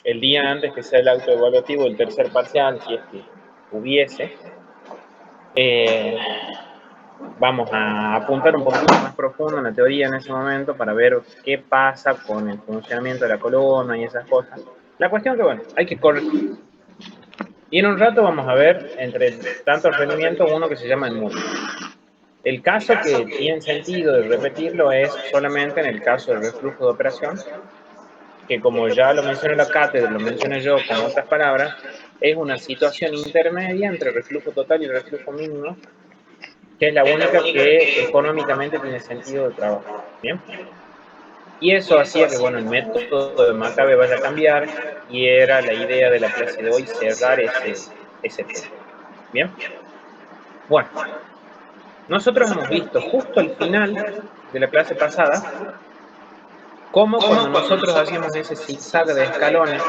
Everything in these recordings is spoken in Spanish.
el día antes que sea el auto evaluativo, el tercer parcial, si es que hubiese, vamos a apuntar un poquito más profundo en la teoría en ese momento para ver qué pasa con el funcionamiento de la columna y esas cosas. La cuestión que, bueno, hay que corregir. Y en un rato vamos a ver, entre tantos rendimientos, uno que se llama el muro. El caso que tiene sentido de repetirlo es solamente en el caso del reflujo de operación, que como ya lo mencioné en la cátedra, lo mencioné yo con otras palabras, es una situación intermedia entre reflujo total y reflujo mínimo, que es la única que económicamente tiene sentido de trabajo. ¿Bien? Y eso hacía que, bueno, el método de Maccabe vaya a cambiar, y era la idea de la clase de hoy cerrar ese tema. ¿Bien? Bueno, nosotros hemos visto justo al final de la clase pasada cómo cuando nosotros hacíamos ese zigzag de escalones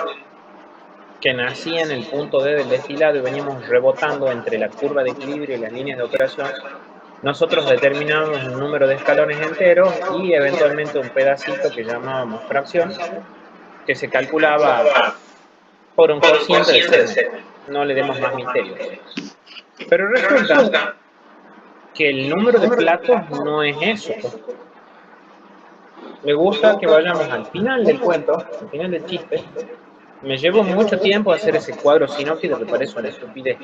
que nacía en el punto D del destilado y veníamos rebotando entre la curva de equilibrio y las líneas de operación, nosotros determinábamos un número de escalones enteros y eventualmente un pedacito que llamábamos fracción, que se calculaba por un cociente de segmento. No le demos más misterio. Pero resulta que el número de platos no es eso. Me gusta que vayamos al final del cuento, al final del chiste. Me llevo mucho tiempo hacer ese cuadro sinóptico que parece una estupidez.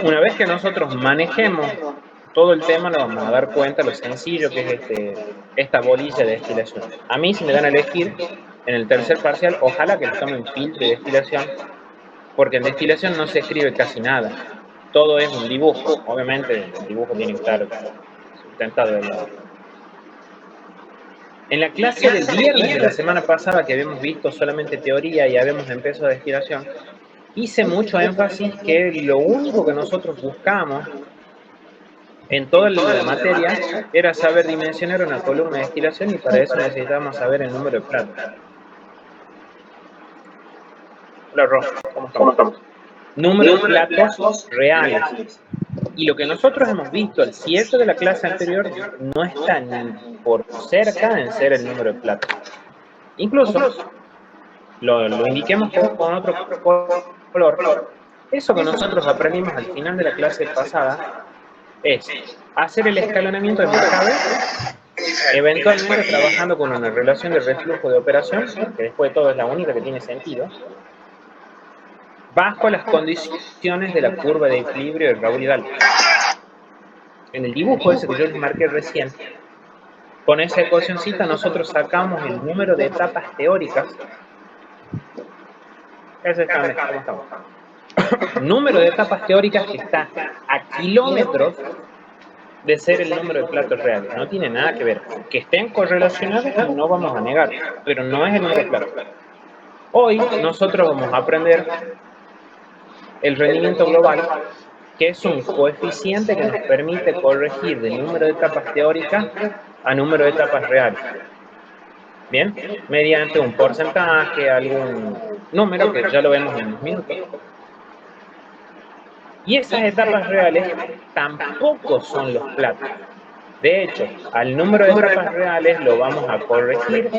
Una vez que nosotros manejemos todo el tema, nos vamos a dar cuenta lo sencillo que es esta bolilla de destilación. A mí, si me dan a elegir en el tercer parcial, ojalá que le tomen filtro y destilación, porque en destilación no se escribe casi nada. Todo es un dibujo. Obviamente, el dibujo tiene que estar sustentado del lado. En la clase del viernes de la semana pasada, que habíamos visto solamente teoría y habíamos empezado destilación, hice mucho énfasis que lo único que nosotros buscamos en toda la materia era saber dimensionar una columna de destilación, y para eso necesitábamos saber el número de platos. Hola, Ro, ¿cómo estamos? Número de platos reales. Y lo que nosotros hemos visto al cierre de la clase anterior no está ni por cerca en ser el número de platos. Incluso lo indiquemos con otro color. Eso que nosotros aprendimos al final de la clase pasada es hacer el escalonamiento de Maccabe, eventualmente trabajando con una relación de reflujo de operación, que después de todo es la única que tiene sentido, bajo las condiciones de la curva de equilibrio de Raoul y Dalton. En el dibujo ese que yo les marqué recién, con esa ecuacióncita nosotros sacamos el número de etapas teóricas. Ese es ¿cómo estamos? Número de etapas teóricas que está a kilómetros de ser el número de platos reales. No tiene nada que ver. Que estén correlacionados no vamos a negar, pero no es el número de platos. Hoy nosotros vamos a aprender el rendimiento global, que es un coeficiente que nos permite corregir del número de etapas teóricas a número de etapas reales. ¿Bien? Mediante un porcentaje, algún número que ya lo vemos en unos minutos. Y esas etapas reales tampoco son los platos. De hecho, al número de etapas reales lo vamos a corregir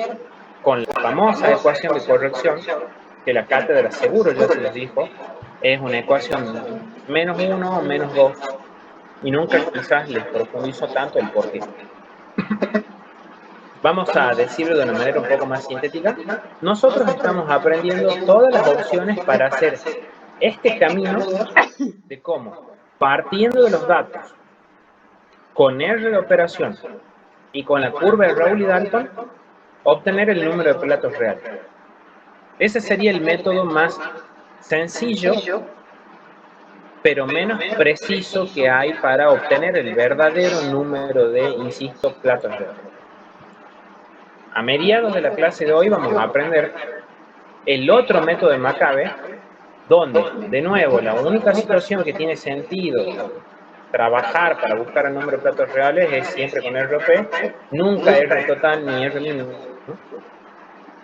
con la famosa ecuación de corrección, que la cátedra seguro ya se les dijo, es una ecuación menos 1 o menos 2, y nunca quizás les profundizo tanto el porqué. Vamos a decirlo de una manera un poco más sintética. Nosotros estamos aprendiendo todas las opciones para hacer este camino de cómo, partiendo de los datos, con R de operación y con la curva de Raoul y Dalton, obtener el número de platos reales. Ese sería el método más sencillo, pero menos preciso que hay para obtener el verdadero número de, insisto, platos reales. A mediados de la clase de hoy vamos a aprender el otro método de Maccabe, donde, de nuevo, la única situación que tiene sentido trabajar para buscar el número de platos reales es siempre con RP, nunca R total ni R mínimo.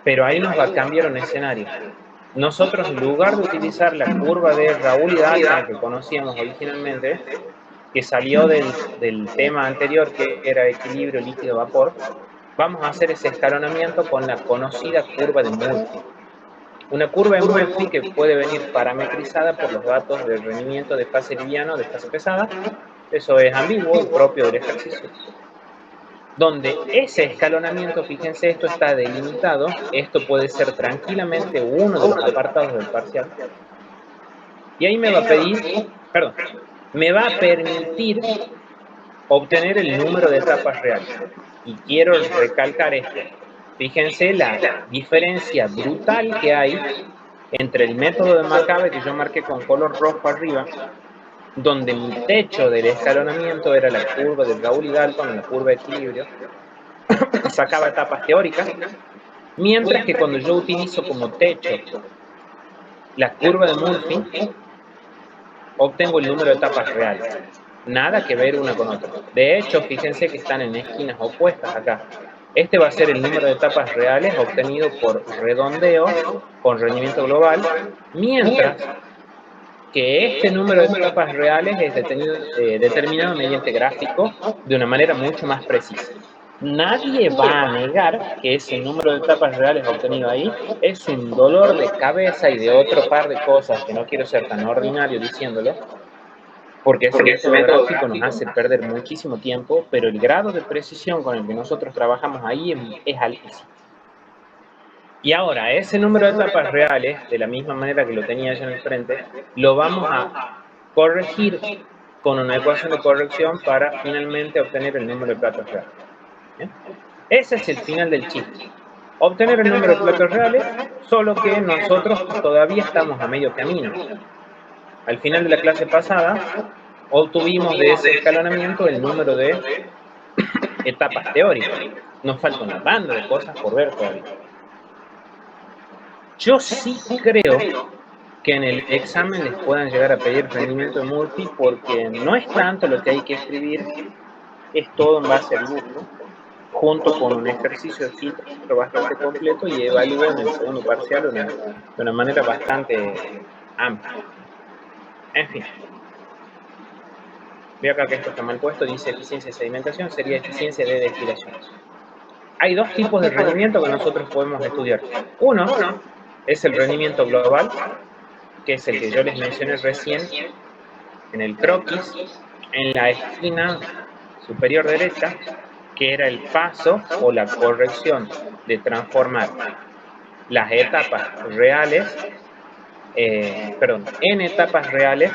Pero ahí nos va a cambiar un escenario. Nosotros, en lugar de utilizar la curva de Raoul y Dalton que conocíamos originalmente, que salió del tema anterior, que era equilibrio líquido-vapor, vamos a hacer ese escalonamiento con la conocida curva de Murphy. Una curva de Murphy que puede venir parametrizada por los datos del rendimiento de fase liviana o de fase pesada. Eso es ambiguo y propio del ejercicio. Donde ese escalonamiento, fíjense, esto está delimitado, esto puede ser tranquilamente uno de los apartados del parcial. Y ahí me va a pedir, perdón, me va a permitir obtener el número de etapas reales. Y quiero recalcar esto. Fíjense la diferencia brutal que hay entre el método de Markave que yo marqué con color rojo arriba, donde mi techo del escalonamiento era la curva de Raoul y Dalton, la curva de equilibrio, sacaba etapas teóricas, mientras que cuando yo utilizo como techo la curva de Murphy, obtengo el número de etapas reales. Nada que ver una con otra. De hecho, fíjense que están en esquinas opuestas acá. Este va a ser el número de etapas reales obtenido por redondeo con rendimiento global, mientras que este número de etapas reales es determinado mediante gráfico de una manera mucho más precisa. Nadie va a negar que ese número de etapas reales obtenido ahí es un dolor de cabeza y de otro par de cosas que no quiero ser tan ordinario diciéndolo, porque ese método gráfico nos hace perder muchísimo tiempo, pero el grado de precisión con el que nosotros trabajamos ahí es altísimo. Y ahora, ese número de etapas reales, de la misma manera que lo tenía yo en el frente, lo vamos a corregir con una ecuación de corrección para finalmente obtener el número de platos reales. ¿Bien? Ese es el final del chiste. Obtener el número de platos reales, solo que nosotros todavía estamos a medio camino. Al final de la clase pasada, obtuvimos de ese escalonamiento el número de etapas teóricas. Nos falta una banda de cosas por ver todavía. Yo sí creo que en el examen les puedan llegar a pedir rendimiento de Murphy, porque no es tanto lo que hay que escribir, es todo en base al dibujo, junto con un ejercicio de filtro bastante completo y evalúo en el segundo parcial de una manera bastante amplia. En fin. Veo acá que esto está mal puesto, dice eficiencia de sedimentación, sería eficiencia de destilación. Hay dos tipos de rendimiento que nosotros podemos estudiar. Uno es el rendimiento global, que es el que yo les mencioné recién en el croquis, en la esquina superior derecha, que era el paso o la corrección de transformar las etapas reales, en etapas reales,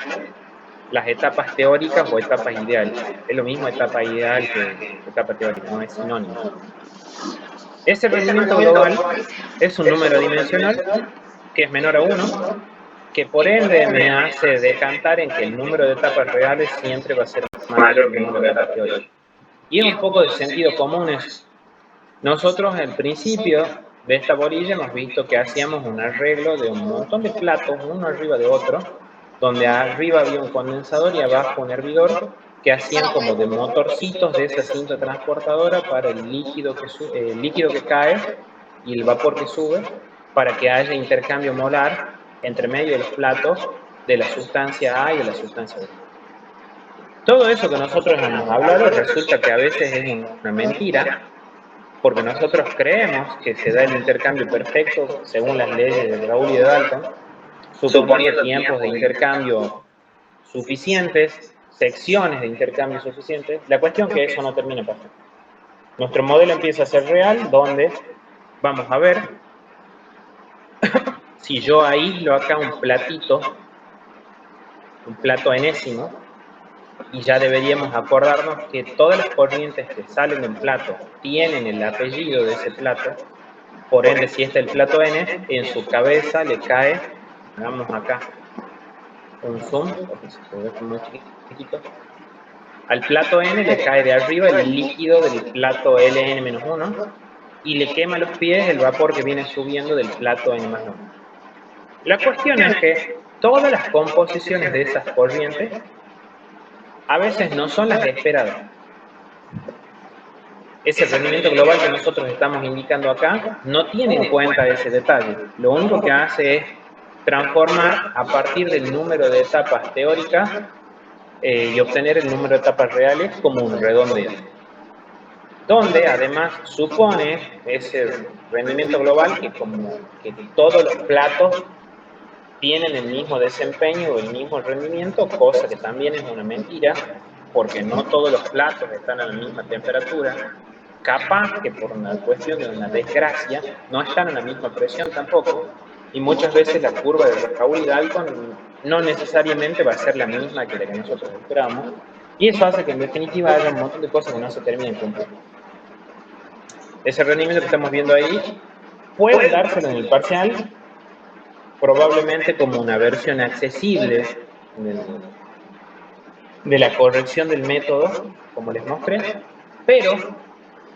las etapas teóricas o etapas ideales. Es lo mismo etapa ideal que etapa teórica, no es sinónimo. Ese rendimiento global es un número dimensional que es menor a 1, que por ende me hace decantar en que el número de etapas reales siempre va a ser mayor que el número de etapas teóricas. Y es un poco de sentido común eso. Nosotros en principio de esta bolilla hemos visto que hacíamos un arreglo de un montón de platos, uno arriba de otro, donde arriba había un condensador y abajo un hervidor, que hacían como de motorcitos de esa cinta transportadora para el líquido que cae y el vapor que sube, para que haya intercambio molar entre medio de los platos de la sustancia A y de la sustancia B. Todo eso que nosotros hemos hablado resulta que a veces es una mentira, porque nosotros creemos que se da el intercambio perfecto según las leyes de Raoul y de Dalton, suponiendo tiempos de intercambio suficientes, secciones de intercambio suficientes. La cuestión es que eso no termina pasando. Nuestro modelo empieza a ser real, donde vamos a ver si yo aíslo acá un plato enésimo, y ya deberíamos acordarnos que todas las corrientes que salen del plato tienen el apellido de ese plato. Por ende, si este es el plato N, en su cabeza le cae, hagamos acá un zoom, porque se ve muy chiquito, al plato N le cae de arriba el líquido del plato Ln-1 y le quema los pies el vapor que viene subiendo del plato N+1. La cuestión es que todas las composiciones de esas corrientes a veces no son las esperadas. Ese rendimiento global que nosotros estamos indicando acá no tiene en cuenta ese detalle. Lo único que hace es transformar a partir del número de etapas teóricas y obtener el número de etapas reales como un redondeo. donde además supone ese rendimiento global que todos los platos tienen el mismo desempeño o el mismo rendimiento, cosa que también es una mentira, porque no todos los platos están a la misma temperatura, capaz que por una cuestión de una desgracia no están a la misma presión tampoco, y muchas veces la curva de Raoul y Dalton no necesariamente va a ser la misma que la que nosotros esperamos, y eso hace que en definitiva haya un montón de cosas que no se terminen cumpliendo. Ese rendimiento que estamos viendo ahí puede dárselo en el parcial, probablemente como una versión accesible de la corrección del método, como les mostré, pero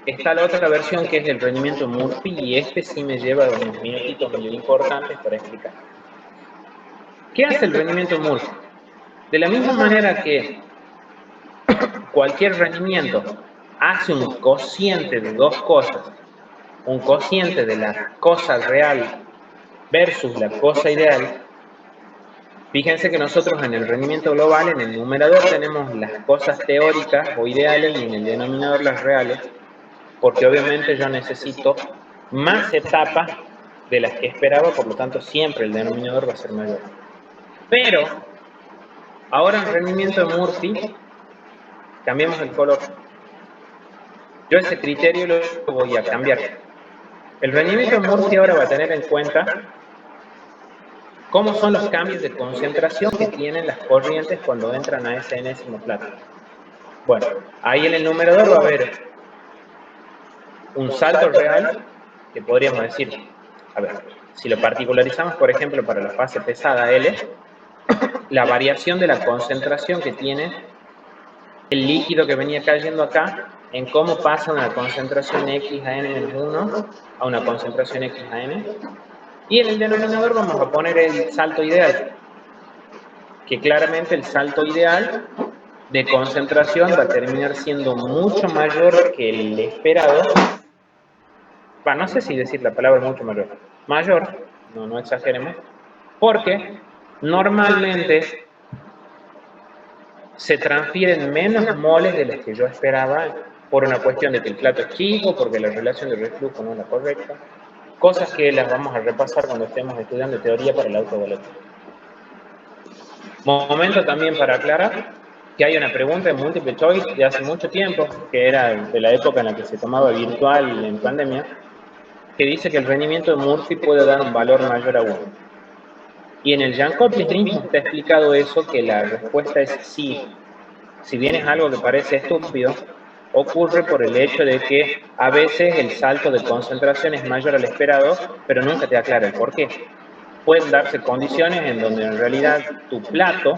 está la otra versión que es el rendimiento Murphy, y este sí me lleva unos minutitos muy importantes para explicar. ¿Qué hace el rendimiento Murphy? De la misma manera que cualquier rendimiento hace un cociente de dos cosas, un cociente de la cosa real versus la cosa ideal. Fíjense que nosotros en el rendimiento global, en el numerador tenemos las cosas teóricas o ideales y en el denominador las reales, porque obviamente yo necesito más etapas de las que esperaba, por lo tanto siempre el denominador va a ser mayor. Pero ahora en rendimiento de Murphy, cambiemos el color. Yo ese criterio lo voy a cambiar. El rendimiento de Murphy ahora va a tener en cuenta cómo son los cambios de concentración que tienen las corrientes cuando entran a ese enésimo plato. Bueno, ahí en el numerador va a haber un salto real, que podríamos decir, a ver, si lo particularizamos, por ejemplo, para la fase pesada L, la variación de la concentración que tiene el líquido que venía cayendo acá, en cómo pasa una concentración X a N-1 a una concentración X a N. Y en el denominador vamos a poner el salto ideal, que claramente el salto ideal de concentración va a terminar siendo mucho mayor que el esperado. No sé si decir la palabra mucho mayor, no exageremos, porque normalmente se transfieren menos moles de los que yo esperaba por una cuestión de que el plato es chico, porque la relación de reflujo no es la correcta, cosas que las vamos a repasar cuando estemos estudiando teoría para el autovolante. Momento también para aclarar que hay una pregunta en Multiple Choice de hace mucho tiempo, que era de la época en la que se tomaba virtual en pandemia, que dice que el rendimiento de Murphy puede dar un valor mayor a 1. Y en el Jankowski mismo está explicado eso, que la respuesta es sí. Si bien es algo que parece estúpido, ocurre por el hecho de que a veces el salto de concentración es mayor al esperado, pero nunca te aclara el por qué. Pueden darse condiciones en donde en realidad tu plato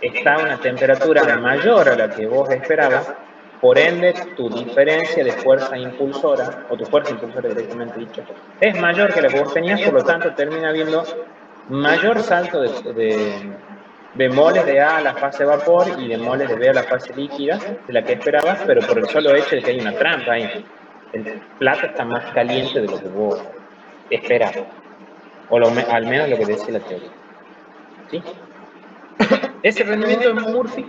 está a una temperatura mayor a la que vos esperabas, por ende tu diferencia de fuerza impulsora, o tu fuerza impulsora directamente dicho, es mayor que la que vos tenías, por lo tanto termina habiendo mayor salto de moles de A a la fase vapor y de moles de B a la fase líquida de la que esperabas, pero por el solo hecho de que hay una trampa ahí. El plato está más caliente de lo que vos esperabas, o al menos lo que decía la teoría. ¿Sí? Ese rendimiento de Murphy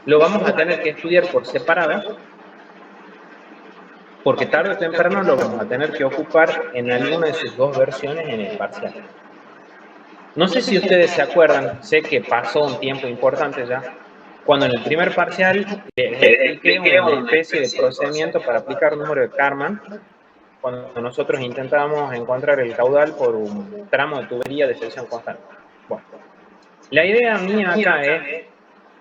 lo vamos a tener que estudiar por separado, porque tarde o temprano lo vamos a tener que ocupar en alguna de sus dos versiones en el parcial. No sé si ustedes se acuerdan, sé que pasó un tiempo importante ya, cuando en el primer parcial expliqué una especie de procedimiento para aplicar un número de Karman, cuando nosotros intentábamos encontrar el caudal por un tramo de tubería de sección constante. Bueno, la idea mía acá es,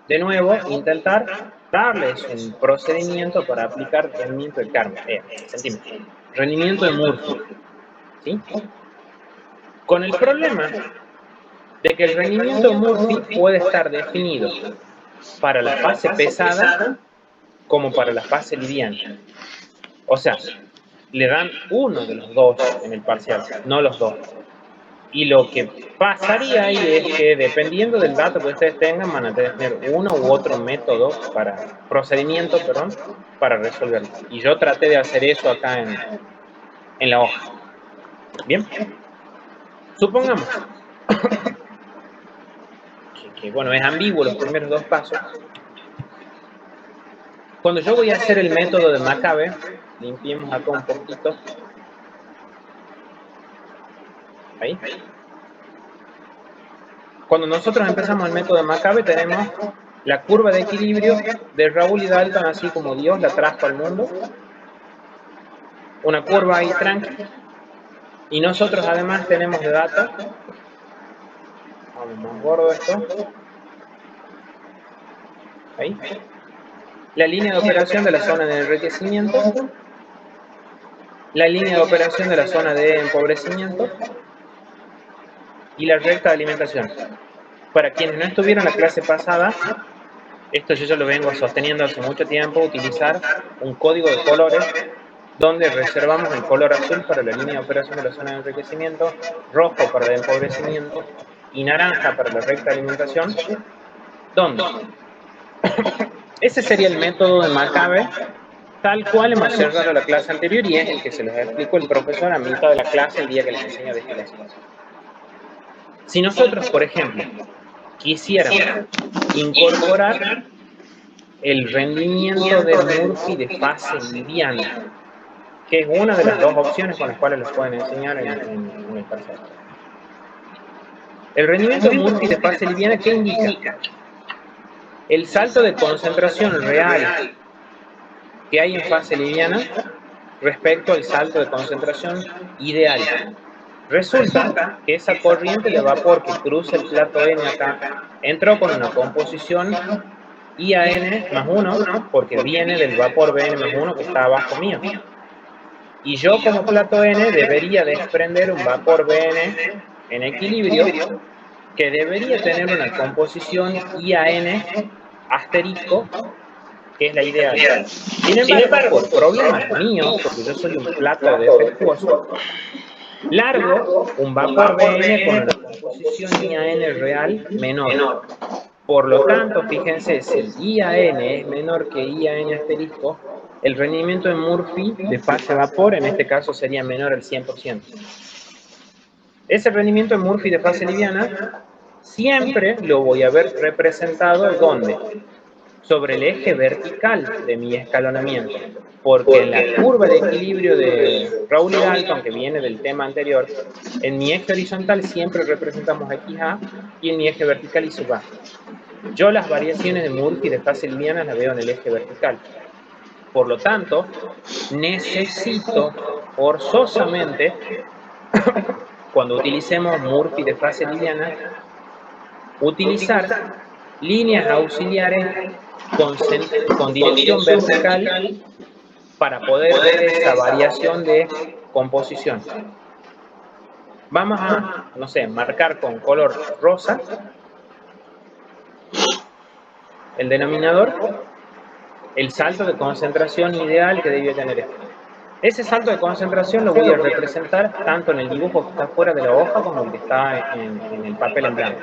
de nuevo, intentar darles un procedimiento para aplicar rendimiento de Karman, rendimiento de Murphy, ¿sí? Con el problema de que el rendimiento de Murphy puede estar definido para la fase pesada como para la fase liviana. O sea, le dan uno de los dos en el parcial, no los dos. Y lo que pasaría ahí es que dependiendo del dato que ustedes tengan, van a tener uno u otro método procedimiento, para resolverlo. Y yo traté de hacer eso acá en la hoja. Bien, supongamos que bueno, es ambiguo los primeros dos pasos. Cuando yo voy a hacer el método de Maccabe, limpiemos acá un poquito. Ahí. Cuando nosotros empezamos el método de Maccabe, tenemos la curva de equilibrio de Raoul y Dalton, así como Dios la trajo al mundo. Una curva ahí tranqui. Y nosotros además tenemos de datos. Vamos más gordo esto. Ahí. La línea de operación de la zona de enriquecimiento. La línea de operación de la zona de empobrecimiento. Y la recta de alimentación. Para quienes no estuvieron en la clase pasada, esto yo ya lo vengo sosteniendo hace mucho tiempo, utilizar un código de colores donde reservamos el color azul para la línea de operación de la zona de enriquecimiento, rojo para el empobrecimiento y naranja para la recta de alimentación. ¿Dónde? Ese sería el método de Maccabe, tal cual hemos cerrado la clase anterior y es el que se los explicó el profesor a mitad de la clase el día que les enseña destilación. Si nosotros, por ejemplo, quisiéramos incorporar el rendimiento de Murphy de fase liviana, que es una de las dos opciones con las cuales los pueden enseñar en el parcial. El rendimiento de Murphy de fase liviana, ¿qué indica? El salto de concentración real que hay en fase liviana respecto al salto de concentración ideal. Resulta que esa corriente de vapor que cruza el plato N acá entró con una composición IAN más 1 porque viene del vapor BN más 1 que está abajo mío. Y yo como plato N debería desprender un vapor BN en equilibrio que debería tener una composición IAN asterisco, que es la ideal. Sin embargo, por problemas míos, porque yo soy un plato defectuoso, largo un vapor BN con una composición IAN real menor. Por lo tanto, fíjense, si IAN es menor que IAN asterisco, el rendimiento de Murphy de fase vapor, en este caso, sería menor al 100%. Ese rendimiento de Murphy de fase liviana siempre lo voy a ver representado ¿dónde? Sobre el eje vertical de mi escalonamiento, porque en la curva de equilibrio de Raoul y Dalton, que viene del tema anterior, en mi eje horizontal siempre representamos XA y en mi eje vertical Y sub A. Yo las variaciones de Murphy de fase liviana las veo en el eje vertical. Por lo tanto, necesito forzosamente, cuando utilicemos Murphy de fase liviana, utilizar líneas auxiliares con dirección vertical para poder ver esa variación de composición. Vamos a, no sé, marcar con color rosa el denominador, el salto de concentración ideal que debía tener esto. Ese salto de concentración lo voy a representar tanto en el dibujo que está fuera de la hoja como el que está en el papel en blanco.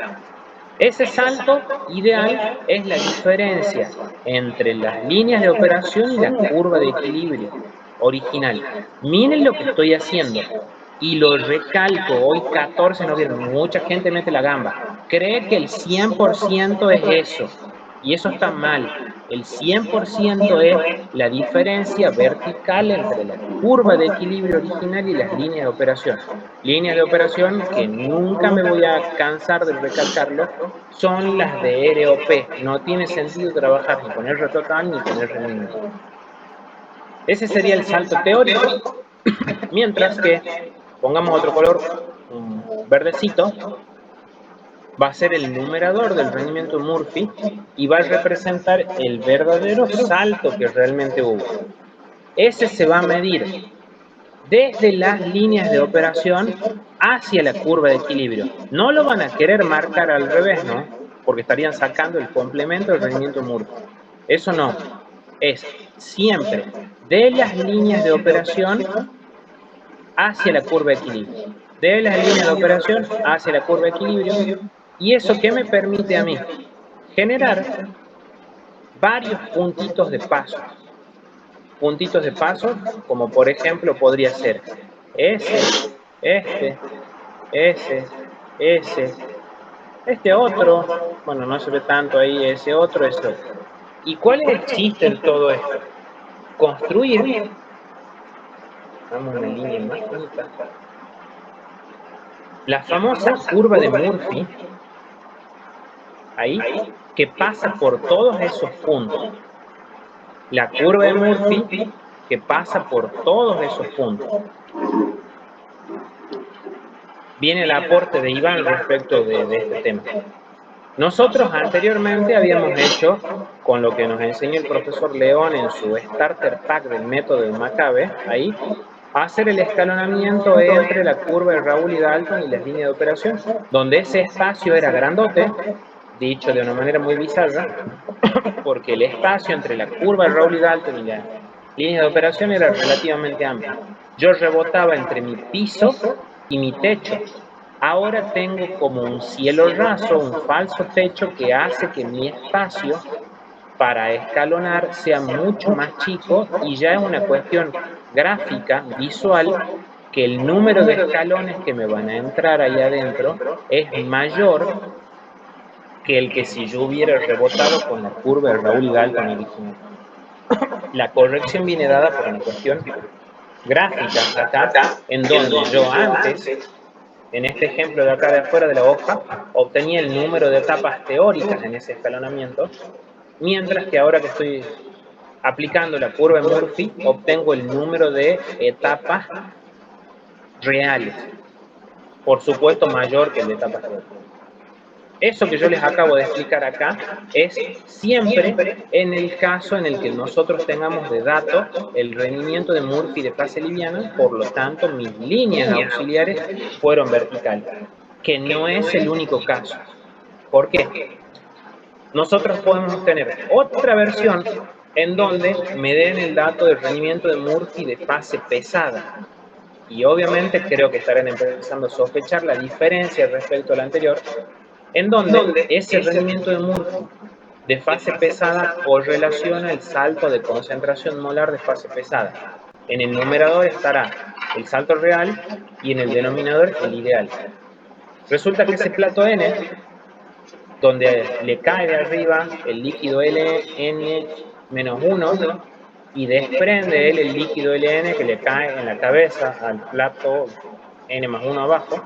Ese salto ideal es la diferencia entre las líneas de operación y la curva de equilibrio original. Miren lo que estoy haciendo y lo recalco. Hoy 14 de noviembre, mucha gente mete la gamba. Cree que el 100% es eso y eso está mal. El 100% es la diferencia vertical entre la curva de equilibrio original y las líneas de operación. Líneas de operación que nunca me voy a cansar de recalcarlo, son las de ROP. No tiene sentido trabajar ni con R total ni con R mínimo. Ese sería el salto teórico, mientras que, pongamos otro color, un verdecito, va a ser el numerador del rendimiento Murphy y va a representar el verdadero salto que realmente hubo. Ese se va a medir desde las líneas de operación hacia la curva de equilibrio. No lo van a querer marcar al revés, ¿no? Porque estarían sacando el complemento del rendimiento Murphy. Eso no. Es siempre de las líneas de operación hacia la curva de equilibrio. De las líneas de operación hacia la curva de equilibrio. ¿Y eso qué me permite a mí? Generar varios puntitos de paso. Puntitos de paso, como por ejemplo podría ser ese, este otro, bueno, no se ve tanto ahí, ese otro. ¿Y cuál es el chiste en todo esto? Construir, vamos a una línea más bonita, la famosa curva de Murphy, ahí, que pasa por todos esos puntos. La curva de Murphy que pasa por todos esos puntos. Viene el aporte de Iván respecto de este tema. Nosotros anteriormente habíamos hecho, con lo que nos enseñó el profesor León en su Starter Pack del método de Maccabe, ahí, hacer el escalonamiento entre la curva de Raoul y Dalton y las líneas de operación, donde ese espacio era grandote, dicho de una manera muy bizarra, porque el espacio entre la curva de Raoul y Dalton y la línea de operación era relativamente amplio. Yo rebotaba entre mi piso y mi techo. Ahora tengo como un cielo raso, un falso techo que hace que mi espacio para escalonar sea mucho más chico y ya es una cuestión gráfica, visual, que el número de escalones que me van a entrar ahí adentro es mayor que el que si yo hubiera rebotado con la curva de Raoul y Dalton original. La corrección viene dada por una cuestión gráfica acá, en donde yo antes, en este ejemplo de acá de afuera de la hoja, obtenía el número de etapas teóricas en ese escalonamiento, mientras que ahora que estoy aplicando la curva de Murphy, obtengo el número de etapas reales, por supuesto mayor que el de etapas teóricas. Eso que yo les acabo de explicar acá es siempre en el caso en el que nosotros tengamos de dato el rendimiento de Murphy de fase liviana, por lo tanto mis líneas auxiliares fueron verticales, que no es el único caso. ¿Por qué? Nosotros podemos tener otra versión en donde me den el dato del rendimiento de Murphy de fase pesada. Y obviamente creo que estarán empezando a sospechar la diferencia respecto al anterior, en donde ese rendimiento de Murphy de fase pesada correlaciona el salto de concentración molar de fase pesada. En el numerador estará el salto real y en el denominador el ideal. Resulta que ese plato N, donde le cae de arriba el líquido Ln-1 y desprende él el líquido Ln que le cae en la cabeza al plato N+1 abajo,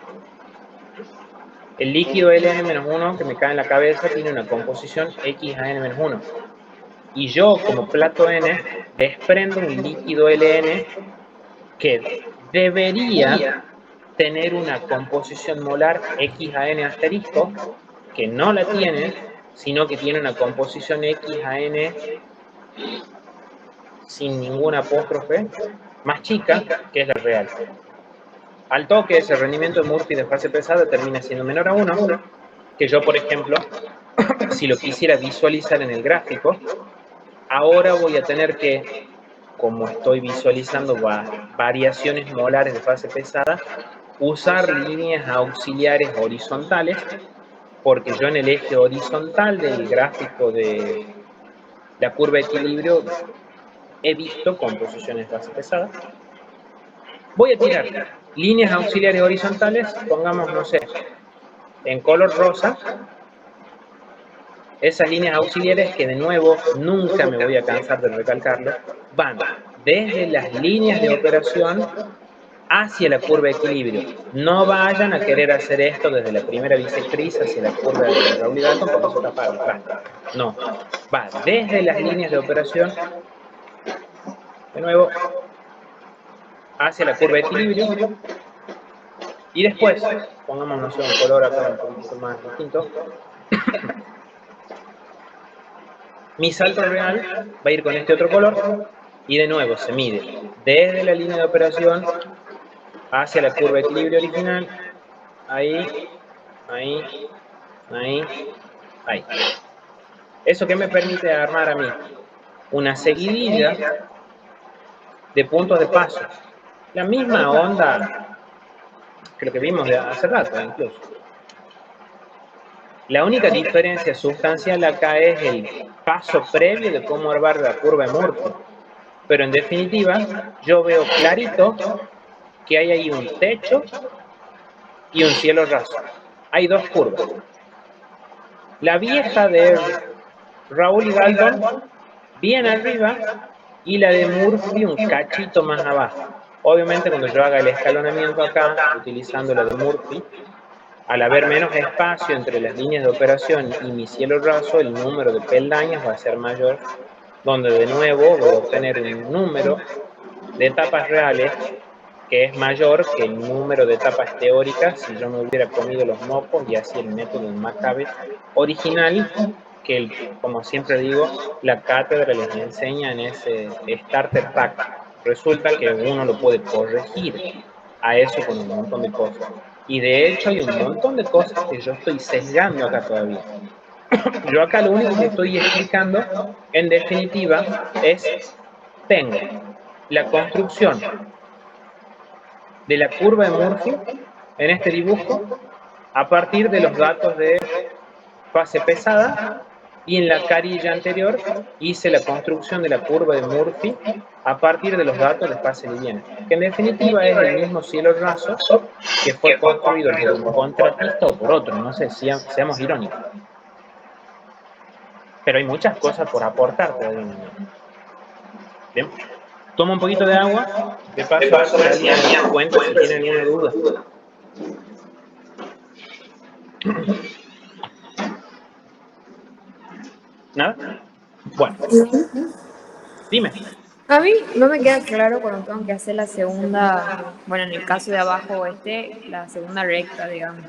el líquido Ln-1 que me cae en la cabeza tiene una composición X a N-1. Y yo, como plato N, desprendo un líquido Ln que debería tener una composición molar X a N asterisco, que no la tiene, sino que tiene una composición X a N sin ninguna apóstrofe, más chica, que es la real. Al toque, ese rendimiento de Murphy de fase pesada termina siendo menor a 1, que yo, por ejemplo, si lo quisiera visualizar en el gráfico, ahora voy a tener que, como estoy visualizando variaciones molares de fase pesada, usar líneas auxiliares horizontales, porque yo en el eje horizontal del gráfico de la curva de equilibrio he visto composiciones de fase pesada. Voy a tirar líneas auxiliares horizontales, pongamos, no sé, en color rosa. Esas líneas auxiliares, que de nuevo nunca me voy a cansar de recalcarlo, van desde las líneas de operación hacia la curva de equilibrio. No vayan a querer hacer esto desde la primera bisectriz hacia la curva de Raoul y Dalton, porque eso está padre. No, va desde las líneas de operación, de nuevo, hacia la curva de equilibrio, y después, pongamos, no sé, un color acá un poquito más distinto, mi salto real va a ir con este otro color, y de nuevo se mide desde la línea de operación hacia la curva de equilibrio original, ahí, ahí, ahí, ahí. ¿Eso qué me permite armar a mí? Una seguidilla de puntos de paso. La misma onda que lo que vimos de hace rato, incluso. La única diferencia sustancial acá es el paso previo de cómo armar la curva de Murphy. Pero en definitiva, yo veo clarito que hay ahí un techo y un cielo raso. Hay dos curvas. La vieja de Raúl y Dalton bien arriba y la de Murphy un cachito más abajo. Obviamente cuando yo haga el escalonamiento acá, utilizando la de Murphy, al haber menos espacio entre las líneas de operación y mi cielo raso, el número de peldaños va a ser mayor, donde de nuevo voy a obtener un número de etapas reales que es mayor que el número de etapas teóricas si yo me hubiera comido los mocos y así el método Maccabe original, que como siempre digo, la cátedra les enseña en ese starter pack. Resulta que uno lo puede corregir a eso con un montón de cosas. Y de hecho hay un montón de cosas que yo estoy sesgando acá todavía. Yo acá lo único que estoy explicando, en definitiva, es tengo la construcción de la curva de Murphy en este dibujo a partir de los datos de fase pesada, y en la carilla anterior hice la construcción de la curva de Murphy a partir de los datos de fase liviana, que en definitiva es el mismo cielo raso que fue construido por un contratista o por otro, no sé, seamos irónicos. Pero hay muchas cosas por aportar todavía. Bien, toma un poquito de agua, de paso a ver si alguien cuenta si tiene alguna duda. ¿Nada? Bueno, dime. A mí no me queda claro cuando tengo que hacer la segunda, bueno, en el caso de abajo la segunda recta, digamos.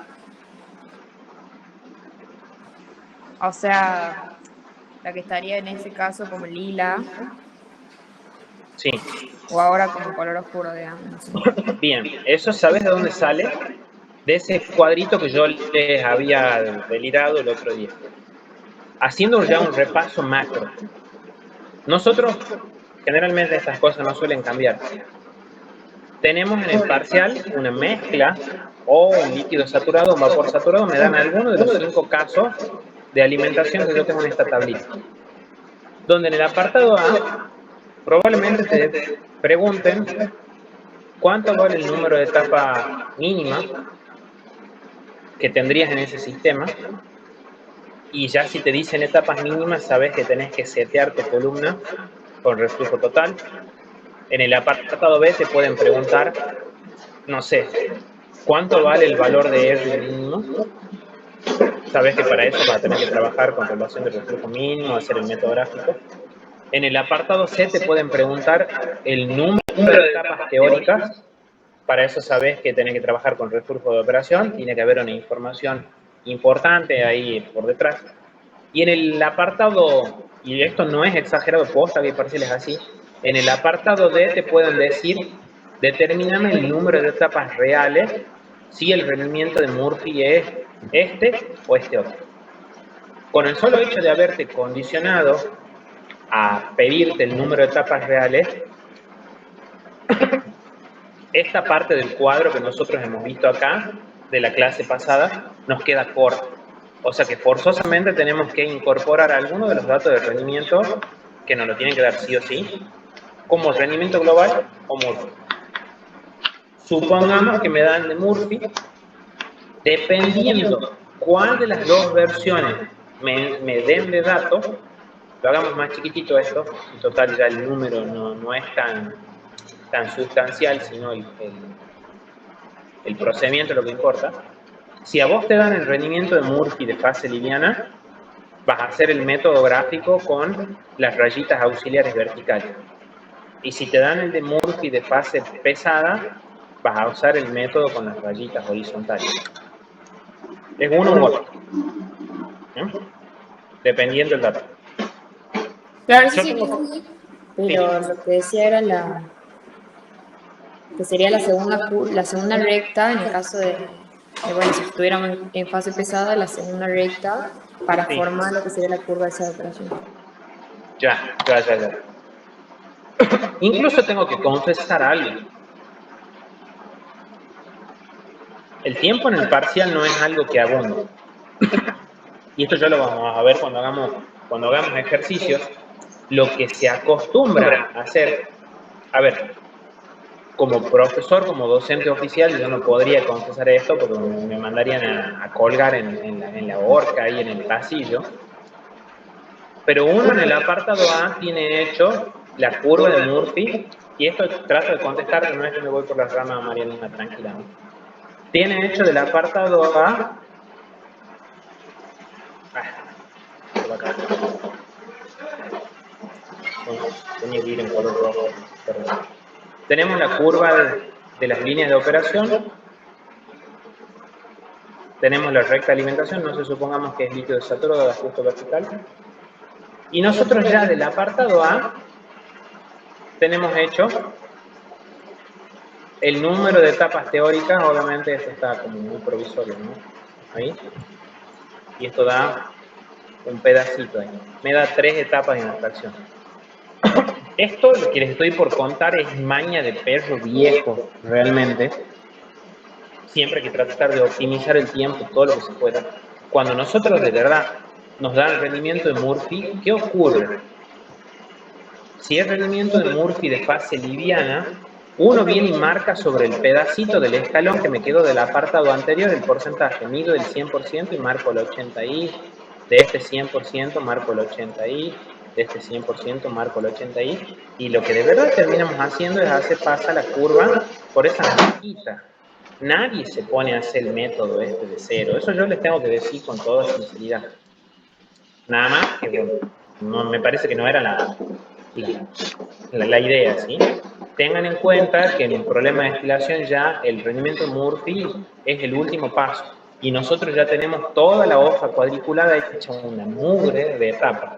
O sea, la que estaría en ese caso como lila, Sí. o ahora como color oscuro, digamos. Bien, ¿eso sabes de dónde sale? De ese cuadrito que yo les había delirado el otro día. Haciendo ya un repaso macro. Nosotros, generalmente estas cosas no suelen cambiar. Tenemos en el parcial una mezcla o un líquido saturado, un vapor saturado, me dan algunos de los 5 casos de alimentación que yo tengo en esta tablita. Donde en el apartado A probablemente te pregunten cuánto vale el número de etapa mínima que tendrías en ese sistema, y ya si te dicen etapas mínimas, sabes que tenés que setear tu columna con reflujo total. En el apartado B te pueden preguntar, no sé, ¿cuánto vale el valor de R mínimo? Sabes que para eso vas a tener que trabajar con relación de reflujo mínimo, hacer el método gráfico. En el apartado C te pueden preguntar el número de etapas teóricas. Para eso sabes que tenés que trabajar con reflujo de operación, tiene que haber una información importante ahí por detrás. Y en el apartado, y esto no es exagerado, posta que hay parciales así, en el apartado D te pueden decir, determíname el número de etapas reales si el rendimiento de Murphy es este o este otro. Con el solo hecho de haberte condicionado a pedirte el número de etapas reales, esta parte del cuadro que nosotros hemos visto acá, de la clase pasada, nos queda corta. O sea que forzosamente tenemos que incorporar algunos de los datos de rendimiento que nos lo tienen que dar sí o sí, como rendimiento global o Murphy. Supongamos que me dan de Murphy, dependiendo cuál de las dos versiones me den de datos, lo hagamos más chiquitito esto, en total ya el número no es tan sustancial, sino el procedimiento es lo que importa. Si a vos te dan el rendimiento de Murphy de fase liviana, vas a hacer el método gráfico con las rayitas auxiliares verticales. Y si te dan el de Murphy de fase pesada, vas a usar el método con las rayitas horizontales. Es uno u otro, ¿eh? Dependiendo del dato. Claro, eso sí, pero lo que decía era que sería la segunda recta en el caso bueno, si estuviéramos en fase pesada, la segunda recta para Sí. formar lo que sería la curva de esa operación. Ya. Incluso tengo que confesar algo. El tiempo en el parcial no es algo que abunde. Y esto ya lo vamos a ver cuando hagamos ejercicios. Lo que se acostumbra a hacer, a ver, como profesor, como docente oficial, yo no podría confesar esto porque me mandarían a colgar en la horca ahí en el pasillo. Pero uno en el apartado A tiene hecho la curva de Murphy, y esto trato de contestar, no es que me voy por las ramas, Mariana, tranquila, ¿no? Tiene hecho del apartado A... Tenía que ir en color rojo, perdón. Tenemos la curva de las líneas de operación. Tenemos la recta de alimentación, no se supongamos que es líquido saturado de ajuste vertical. Y nosotros ya del apartado A tenemos hecho el número de etapas teóricas. Obviamente esto está como muy provisorio, ¿no? Ahí. Y esto da un pedacito ahí. Me da 3 etapas en la fracción. Esto, lo que les estoy por contar, es maña de perro viejo, realmente. Siempre hay que tratar de optimizar el tiempo, todo lo que se pueda. Cuando nosotros de verdad nos dan el rendimiento de Murphy, ¿qué ocurre? Si es rendimiento de Murphy de fase liviana, uno viene y marca sobre el pedacito del escalón que me quedó del apartado anterior el porcentaje. Mido el 100% y marco el 80i. De este 100% marco el 80i. De este 100% marco el 80i. Y lo que de verdad terminamos haciendo es hacer pasar la curva por esa marquita. Nadie se pone a hacer el método este de cero. Eso yo les tengo que decir con toda sinceridad. Nada más que, bueno, no, me parece que no era la idea, ¿sí? Tengan en cuenta que en un problema de destilación ya el rendimiento Murphy es el último paso. Y nosotros ya tenemos toda la hoja cuadriculada hecha una mugre de etapa.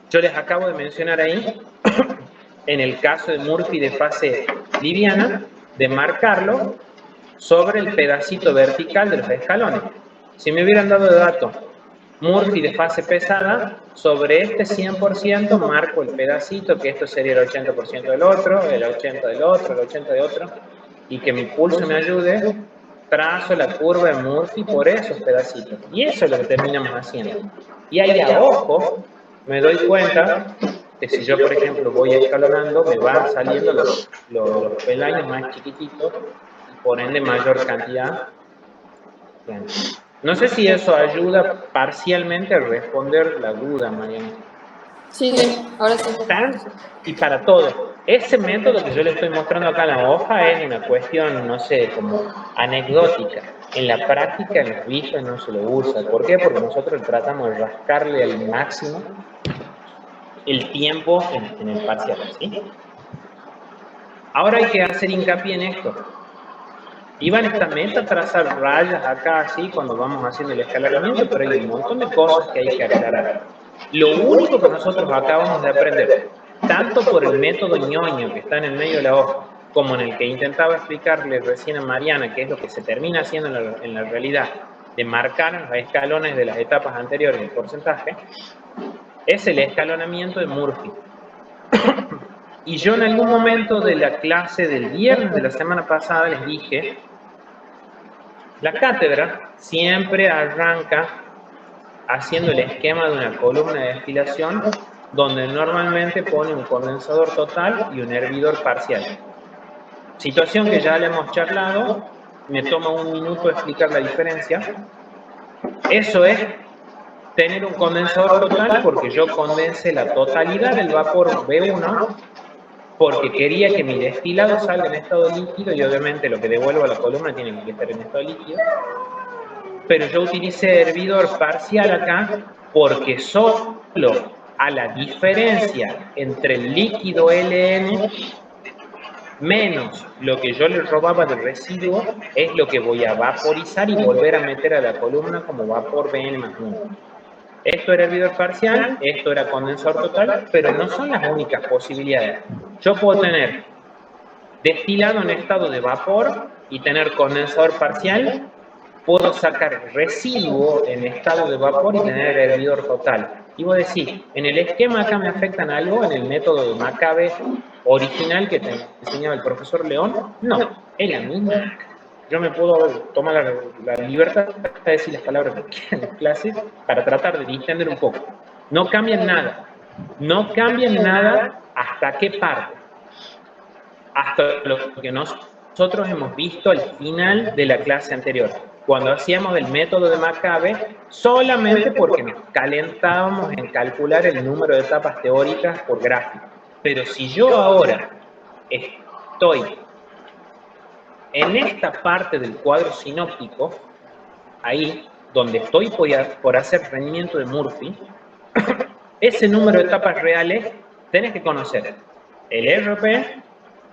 Yo les acabo de mencionar ahí, en el caso de Murphy de fase liviana, de marcarlo sobre el pedacito vertical de los escalones. Si me hubieran dado de dato Murphy de fase pesada, sobre este 100% marco el pedacito, que esto sería el 80% del otro, el 80% del otro, el 80% de otro, y que mi pulso me ayude, trazo la curva de Murphy por esos pedacitos. Y eso es lo que terminamos haciendo. Y ahí a ojo me doy cuenta que si yo, por ejemplo, voy escalonando, me van saliendo los peldaños más chiquititos y por ende mayor cantidad. Bien. No sé si eso ayuda parcialmente a responder la duda, Mariana. Sí, ahora sí. Y para todo. Ese método que yo le estoy mostrando acá en la hoja es una cuestión, no sé, como anecdótica. En la práctica, en los bifes no se lo usa. ¿Por qué? Porque nosotros tratamos de rascarle al máximo el tiempo en el parcial, ¿sí? Ahora hay que hacer hincapié en esto. Iban esta meta trazar rayas acá así cuando vamos haciendo el escalonamiento, pero hay un montón de cosas que hay que aclarar. Lo único que nosotros acabamos de aprender, tanto por el método ñoño que está en el medio de la hoja, como en el que intentaba explicarle recién a Mariana, que es lo que se termina haciendo en la realidad, de marcar los escalones de las etapas anteriores del porcentaje, es el escalonamiento de Murphy. Y yo en algún momento de la clase del viernes de la semana pasada les dije, la cátedra siempre arranca haciendo el esquema de una columna de destilación donde normalmente pone un condensador total y un hervidor parcial. Situación que ya le hemos charlado, me toma un minuto explicar la diferencia. Eso es tener un condensador total porque yo condensé la totalidad del vapor B1 porque quería que mi destilado salga en estado líquido y obviamente lo que devuelvo a la columna tiene que estar en estado líquido. Pero yo utilicé hervidor parcial acá porque solo a la diferencia entre el líquido LN menos lo que yo le robaba del residuo es lo que voy a vaporizar y volver a meter a la columna como vapor BN más 1. Esto era hervidor parcial, esto era condensador total, pero no son las únicas posibilidades. Yo puedo tener destilado en estado de vapor y tener condensador parcial. Puedo sacar residuo en estado de vapor y tener hervidor total. Y vos decís, en el esquema acá me afectan algo, en el método de Maccabe original que te enseñaba el profesor León, no, es la misma. Yo me puedo tomar la libertad de decir las palabras que quieran en clase para tratar de distender un poco. No cambian nada. No cambian nada hasta qué parte. Hasta lo que nosotros hemos visto al final de la clase anterior. cuando hacíamos el método de Maccabe, solamente porque nos calentábamos en calcular el número de etapas teóricas por gráfico. Pero si yo ahora estoy en esta parte del cuadro sinóptico, ahí donde estoy por hacer rendimiento de Murphy, ese número de etapas reales tenés que conocer el RP,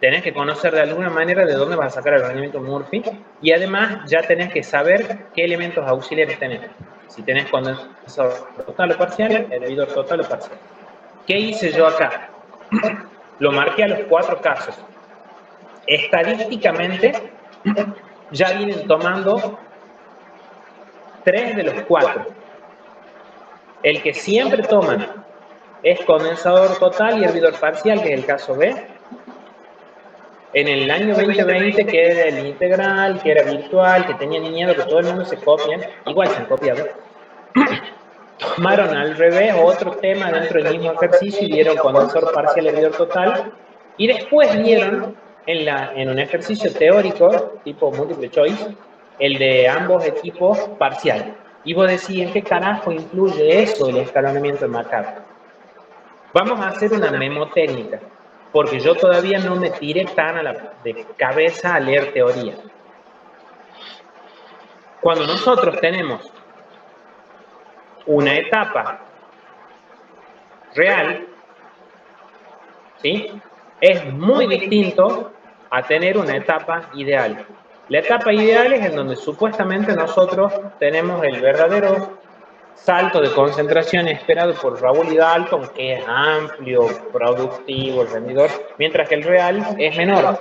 tenés que conocer de alguna manera de dónde vas a sacar el rendimiento Murphy y además ya tenés que saber qué elementos auxiliares tenés. Si tenés condensador total o parcial, hervidor total o parcial. ¿Qué hice yo acá? Lo marqué a los 4 casos. Estadísticamente ya vienen tomando 3 de los 4. El que siempre toman es condensador total y hervidor parcial, que es el caso B. En el año 2020, que era el integral, que era virtual, que tenían miedo que todo el mundo se copie, igual se han copiado, tomaron al revés otro tema dentro del mismo ejercicio y dieron condensador parcial y hervidor total, y después dieron en un ejercicio teórico, tipo multiple choice, el de ambos equipos parcial. Y vos decís, ¿en qué carajo influye eso el escalonamiento de Maccabe? Vamos a hacer una memotécnica, porque yo todavía no me tiré tan de cabeza a leer teoría. Cuando nosotros tenemos una etapa real, ¿sí? Es muy distinto a tener una etapa ideal. La etapa ideal es en donde supuestamente nosotros tenemos el verdadero salto de concentración esperado por Raúl y Dalton, que es amplio, productivo, rendidor, mientras que el real es menor,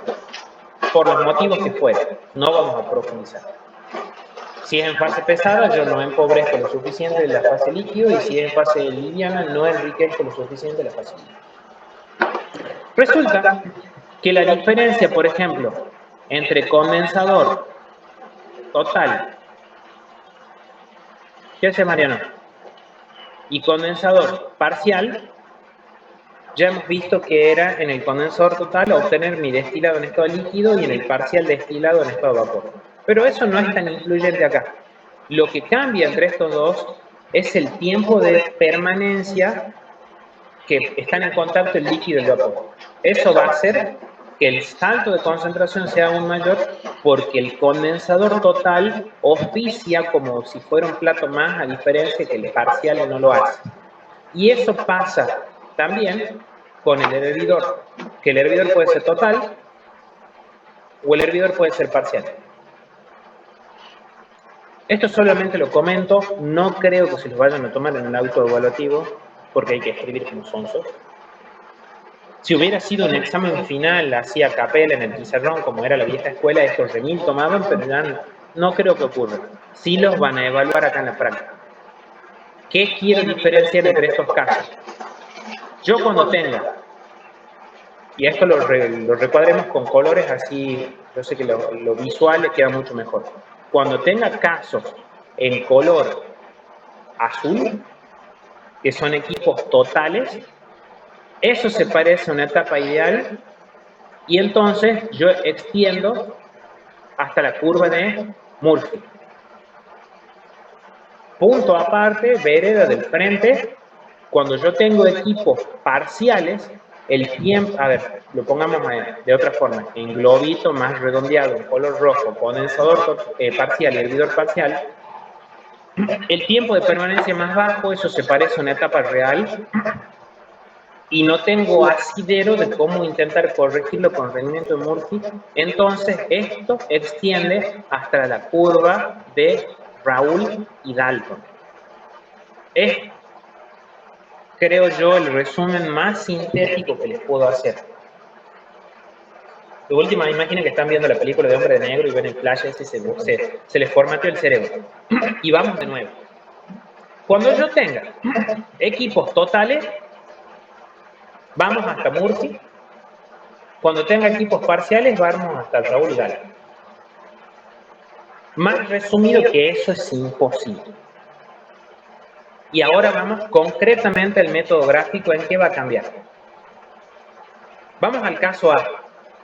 por los motivos que fuera. No vamos a profundizar. Si es en fase pesada, yo no empobrezco lo suficiente de la fase líquido, y si es en fase liviana, no enriquezco lo suficiente de la fase líquida. Resulta que la diferencia, por ejemplo, entre condensador total, ¿qué hace Mariano? Y condensador parcial, ya hemos visto que era en el condensador total obtener mi destilado en estado líquido y en el parcial destilado en estado vapor. Pero eso no es tan influyente acá. Lo que cambia entre estos dos es el tiempo de permanencia que están en contacto el líquido y el vapor. Eso va a hacer que el salto de concentración sea aún mayor, porque el condensador total oficia como si fuera un plato más, a diferencia que el parcial no lo hace. Y eso pasa también con el hervidor, que el hervidor puede ser total o el hervidor puede ser parcial. Esto solamente lo comento, no creo que se los vayan a tomar en el autoevaluativo, porque hay que escribir como sonso. Si hubiera sido un examen final así a capela en el pizarrón, como era la vieja escuela, estos remil tomaban, pero ya no creo que ocurra. Sí los van a evaluar acá en la práctica. ¿Qué quiero diferenciar entre estos casos? Yo cuando tenga, y esto lo recuadremos con colores así, yo sé que lo visual le queda mucho mejor. Cuando tenga casos en color azul, que son equipos totales, eso se parece a una etapa ideal, y entonces yo extiendo hasta la curva de Murphy. Punto aparte, vereda del frente, cuando yo tengo equipos parciales, el tiempo, a ver, lo pongamos de otra forma, en globito más redondeado, en color rojo, condensador parcial y hervidor parcial, el tiempo de permanencia más bajo, eso se parece a una etapa real, y no tengo asidero de cómo intentar corregirlo con rendimiento de Murphy, entonces esto extiende hasta la curva de Raúl y Dalton. Es, creo yo, el resumen más sintético que les puedo hacer. De última, imaginen que están viendo la película de Hombre de Negro y ven el flash ese, se les formateó el cerebro. Y vamos de nuevo. Cuando yo tenga equipos totales, vamos hasta Murphy. Cuando tenga equipos parciales, vamos hasta Raúl y Dalton. Más resumido que eso es imposible. Y ahora vamos concretamente al método gráfico. ¿En qué va a cambiar? Vamos al caso A,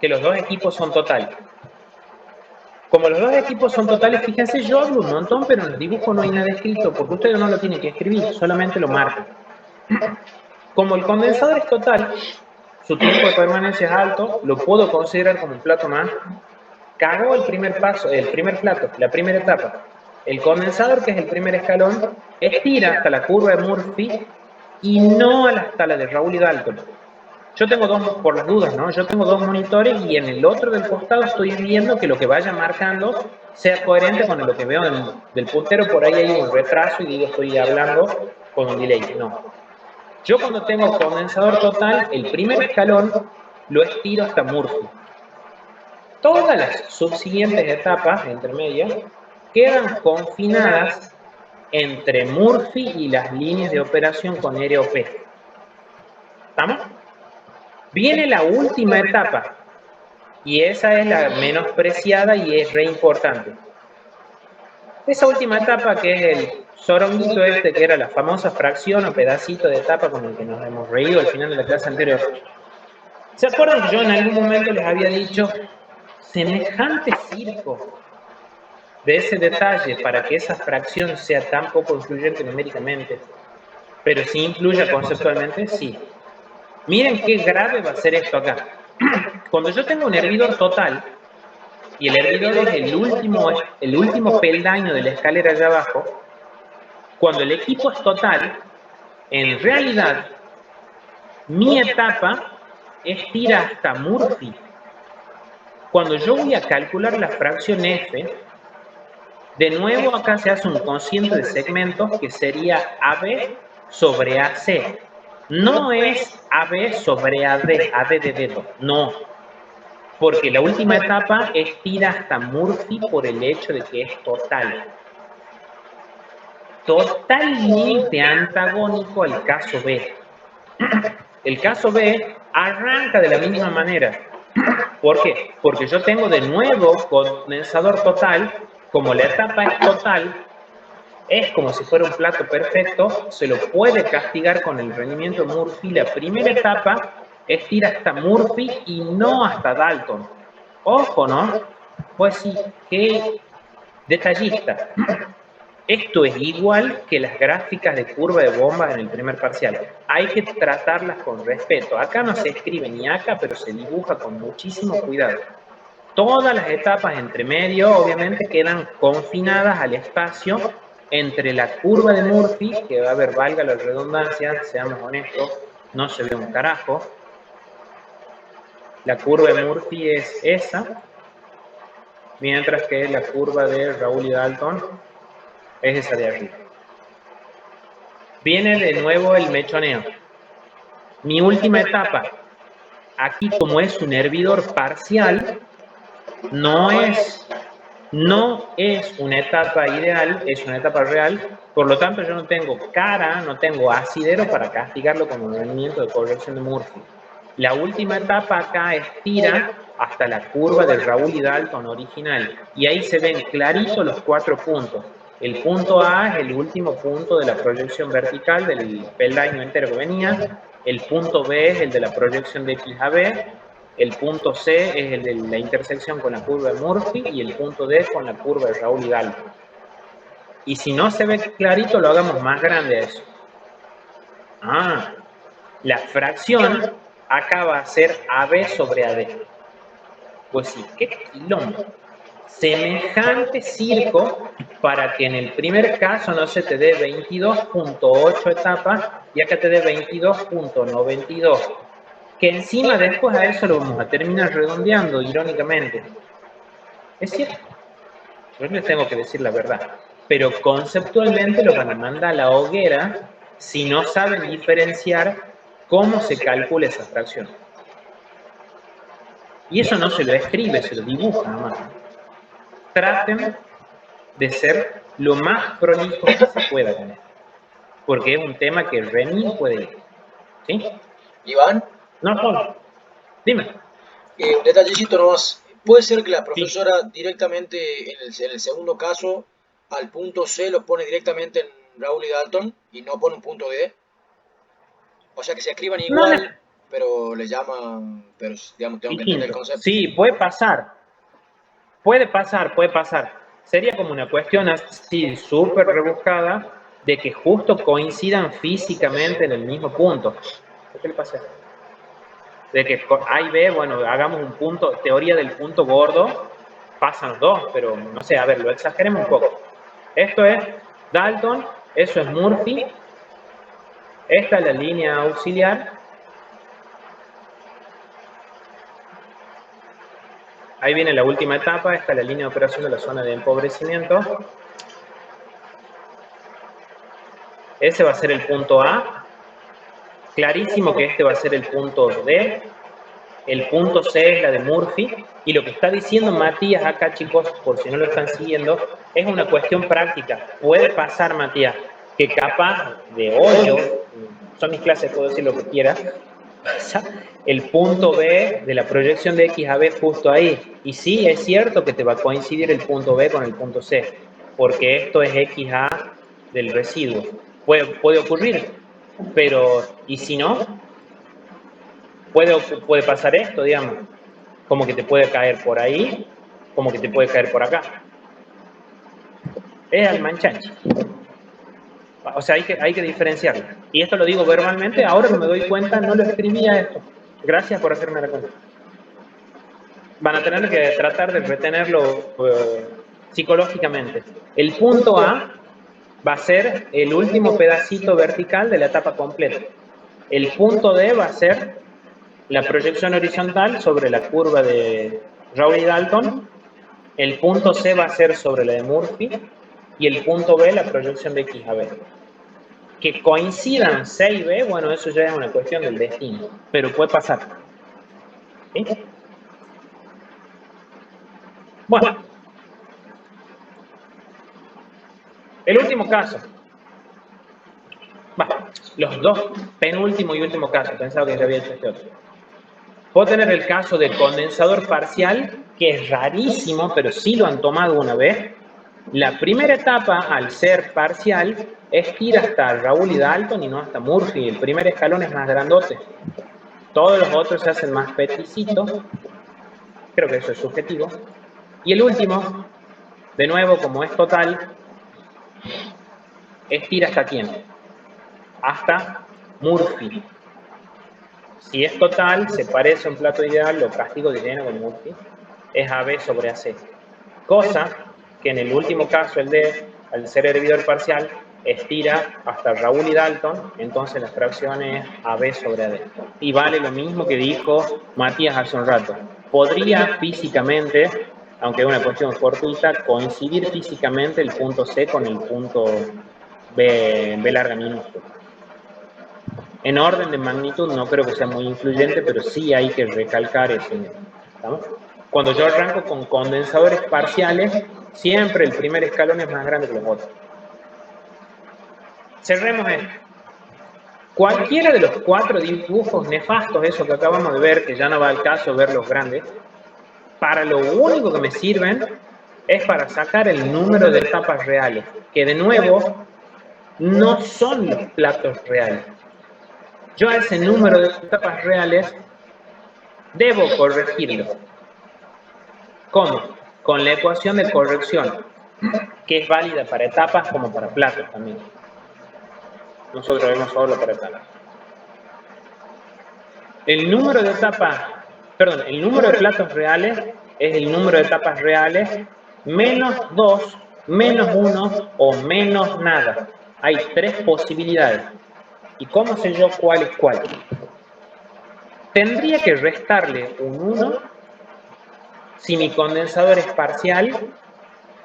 que los dos equipos son totales. Como los dos equipos son totales, fíjense, yo hablo un montón, pero en el dibujo no hay nada escrito, porque ustedes no lo tienen que escribir, solamente lo marcan. Como el condensador es total, su tiempo de permanencia es alto, lo puedo considerar como un plato más. Cago el primer paso, el primer plato, la primera etapa. El condensador, que es el primer escalón, estira hasta la curva de Murphy y no hasta la de Raoul y Dalton. Yo tengo dos, por las dudas, ¿no? Yo tengo dos monitores y en el otro del costado estoy viendo que lo que vaya marcando sea coherente con lo que veo del puntero. Por ahí hay un retraso y digo, estoy hablando con un delay. No. Yo cuando tengo condensador total, el primer escalón lo estiro hasta Murphy. Todas las subsiguientes etapas intermedias quedan confinadas entre Murphy y las líneas de operación con ROP. ¿Estamos? Viene la última etapa, y esa es la menospreciada y es re importante. Esa última etapa, que es el soronguito este, que era la famosa fracción o pedacito de etapa con el que nos hemos reído al final de la clase anterior. ¿Se acuerdan que yo en algún momento les había dicho semejante circo de ese detalle para que esa fracción sea tan poco influyente numéricamente, pero sí influya conceptualmente? Sí. Miren qué grave va a ser esto acá. Cuando yo tengo un hervidor total, y el hervidor es el último peldaño de la escalera allá abajo, cuando el equipo es total, en realidad, mi etapa estira hasta Murphy. Cuando yo voy a calcular la fracción F, de nuevo acá se hace un cociente de segmentos que sería AB sobre AC. No es AB sobre AD, AD de dedo, no. Porque la última etapa estira hasta Murphy por el hecho de que es total. Totalmente antagónico al caso B. El caso B arranca de la misma manera. ¿Por qué? Porque yo tengo de nuevo condensador total, como la etapa es total, es como si fuera un plato perfecto, se lo puede castigar con el rendimiento Murphy. La primera etapa estira hasta Murphy y no hasta Dalton. Ojo, ¿no? Pues sí, qué detallista. Esto es igual que las gráficas de curva de bombas en el primer parcial. Hay que tratarlas con respeto. Acá no se escribe ni acá, pero se dibuja con muchísimo cuidado. Todas las etapas entre medio, obviamente, quedan confinadas al espacio entre la curva de Murphy, que va a haber, valga la redundancia, seamos honestos, no se ve un carajo. La curva de Murphy es esa, mientras que la curva de Raoul y Dalton es esa de arriba. Viene de nuevo el mechoneo. Mi última etapa, aquí como es un hervidor parcial, no es una etapa ideal, es una etapa real, por lo tanto yo no tengo cara, no tengo asidero para castigarlo como un rendimiento de corrección de Murphy. La última etapa acá estira hasta la curva de Raoul y Dalton original, y ahí se ven claritos los 4 puntos. El punto A es el último punto de la proyección vertical del peldaño entero que venía, el punto B es el de la proyección de X a B, el punto C es el de la intersección con la curva de Murphy y el punto D con la curva de Raoul y Dalton. Y si no se ve clarito, lo hagamos más grande a eso. La fracción acá va a ser AB sobre AD. Pues sí, qué quilombo. Semejante circo para que en el primer caso no se te dé 22.8 etapas y acá te dé 22.92. Que encima después a eso lo vamos a terminar redondeando, irónicamente. Es cierto, yo les tengo que decir la verdad, pero conceptualmente lo van a mandar a la hoguera si no saben diferenciar cómo se calcula esa fracción. Y eso no se lo escribe, se lo dibuja nomás. Traten de ser lo más prolijo que se pueda con esto, porque es un tema que Remy puede ir. ¿Sí? Iván, No, Paul, dime. un detallecito nomás. Puede ser que la profesora directamente en el segundo caso al punto C lo pone directamente en Raoul y Dalton y no pone un punto D. O sea que se escriban No, no. pero le llaman, pero digamos, tengo que entender el Distinto. concepto. Sí, puede pasar. Puede pasar, puede pasar. Sería como una cuestión así súper rebuscada de que justo coincidan físicamente en el mismo punto. ¿Qué le pasa? De que A y B, bueno, hagamos un punto, teoría del punto gordo, pasan los dos, pero no sé, a ver, lo exageremos un poco. Esto es Dalton, eso es Murphy, esta es la línea auxiliar, ahí viene la última etapa, esta es la línea de operación de la zona de empobrecimiento, ese va a ser el punto A, clarísimo que este va a ser el punto D, el punto C es la de Murphy, y lo que está diciendo Matías acá, chicos, por si no lo están siguiendo, es una cuestión práctica. Puede pasar, Matías, que capaz de hoyo, son mis clases, puedo decir lo que quiera, pasa el punto B de la proyección de X a B justo ahí. Y sí, es cierto que te va a coincidir el punto B con el punto C, porque esto es XA del residuo. Puede ocurrir, pero ¿y si no? Puede pasar esto, digamos, como que te puede caer por ahí, como que te puede caer por acá. Es al manchanchi. O sea, hay que diferenciarlo. Y esto lo digo verbalmente, ahora que me doy cuenta, no lo escribía esto. Gracias por hacerme la cuenta. Van a tener que tratar de retenerlo psicológicamente. El punto A va a ser el último pedacito vertical de la etapa completa. El punto D va a ser la proyección horizontal sobre la curva de Rowley-Dalton, el punto C va a ser sobre la de Murphy y el punto B la proyección de X a B. Que coincidan C y B, bueno, eso ya es una cuestión del destino, pero puede pasar. ¿Sí? Bueno, el último caso. Los dos, penúltimo y último caso, pensaba que ya había hecho este otro. Puedo tener el caso de condensador parcial, que es rarísimo, pero sí lo han tomado una vez. La primera etapa, al ser parcial, estira hasta Raúl y Dalton y no hasta Murphy. El primer escalón es más grandote. Todos los otros se hacen más peticitos. Creo que eso es subjetivo. Y el último, de nuevo, como es total, estira hasta quién? Hasta Murphy. Si es total, se parece a un plato ideal, lo castigo de lleno con Murphy, es AB sobre AC. Cosa que en el último caso, el D, al ser hervidor parcial, estira hasta Raúl y Dalton, entonces la fracción es AB sobre AD. Y vale lo mismo que dijo Matías hace un rato. Podría físicamente, aunque es una cuestión fortuita, coincidir físicamente el punto C con el punto B larga minúscula. En orden de magnitud no creo que sea muy influyente, pero sí hay que recalcar eso. ¿Estamos? Cuando yo arranco con condensadores parciales, siempre el primer escalón es más grande que los otros. Cerremos esto. Cualquiera de los cuatro dibujos nefastos, eso que acabamos de ver, que ya no va al caso ver los grandes, para lo único que me sirven es para sacar el número de etapas reales, que de nuevo no son los platos reales. Yo a ese número de etapas reales debo corregirlo. ¿Cómo? Con la ecuación de corrección, que es válida para etapas como para platos también. Nosotros vemos solo para etapas. El número de etapas, perdón, el número de platos reales es el número de etapas reales menos 2, menos 1 o menos nada. Hay tres posibilidades. ¿Y cómo sé yo cuál es cuál? Tendría que restarle un 1 si mi condensador es parcial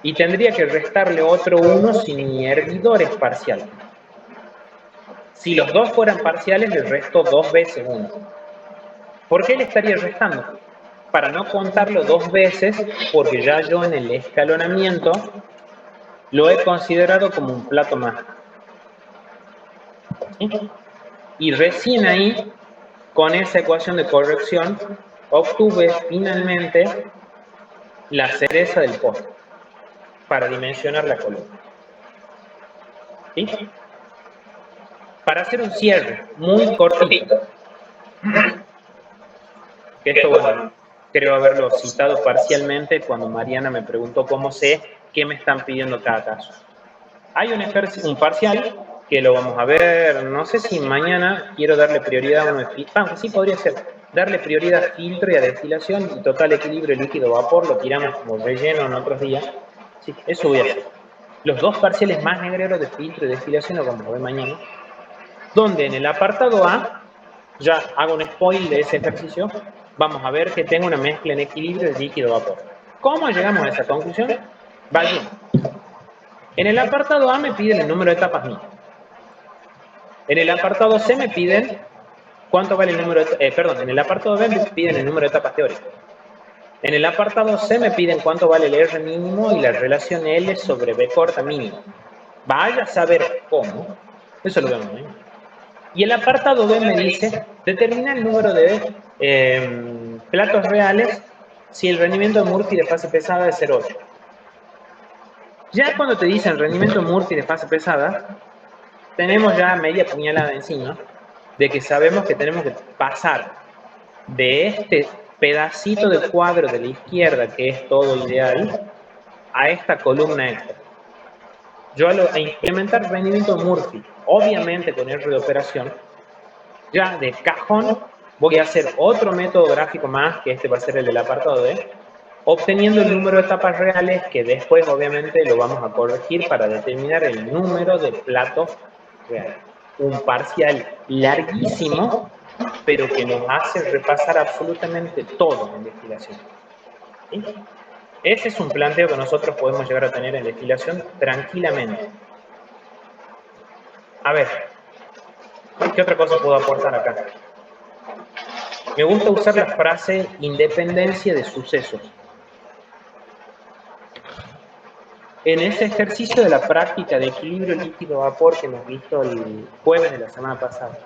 y tendría que restarle otro 1 si mi hervidor es parcial. Si los dos fueran parciales, le resto 2 veces 1. ¿Por qué le estaría restando? Para no contarlo 2 veces, porque ya yo en el escalonamiento lo he considerado como un plato más. ¿Sí? Y recién ahí, con esa ecuación de corrección, obtuve finalmente la cereza del postre para dimensionar la columna. ¿Sí? Para hacer un cierre muy cortito. Que esto, bueno, creo haberlo citado parcialmente cuando Mariana me preguntó cómo sé qué me están pidiendo cada caso. Hay un parcial que lo vamos a ver, no sé si mañana quiero darle prioridad a uno de filtro, sí podría ser, darle prioridad a filtro y a destilación y total equilibrio líquido-vapor, lo tiramos como relleno en otros días. Sí, eso voy a hacer. Los dos parciales más negreros de filtro y destilación lo vamos a ver mañana, donde en el apartado A, ya hago un spoil de ese ejercicio, vamos a ver que tengo una mezcla en equilibrio de líquido-vapor. ¿Cómo llegamos a esa conclusión? Va bien. En el apartado A me piden el número de etapas mínimas. En el apartado C me piden cuánto vale el número de, en el apartado B me piden el número de etapas teóricas. En el apartado C me piden cuánto vale el R mínimo y la relación L sobre B corta mínimo. Vaya a saber cómo. Eso lo vemos, ¿eh? Y el apartado B me dice, determina el número de platos reales si el rendimiento de Murphy de fase pesada es 0,8. Ya cuando te dicen rendimiento Murphy de fase pesada, tenemos ya media puñalada encima de que sabemos que tenemos que pasar de este pedacito de cuadro de la izquierda, que es todo ideal, a esta columna extra. Yo a implementar rendimiento Murphy, obviamente con R de operación, ya de cajón voy a hacer otro método gráfico más, que este va a ser el del apartado D, obteniendo el número de etapas reales, que después obviamente lo vamos a corregir para determinar el número de platos reales. Un parcial larguísimo, pero que nos hace repasar absolutamente todo en destilación. ¿Sí? Ese es un planteo que nosotros podemos llegar a tener en destilación tranquilamente. A ver, ¿qué otra cosa puedo aportar acá? Me gusta usar la frase independencia de sucesos. En ese ejercicio de la práctica de equilibrio líquido-vapor que hemos visto el jueves de la semana pasada,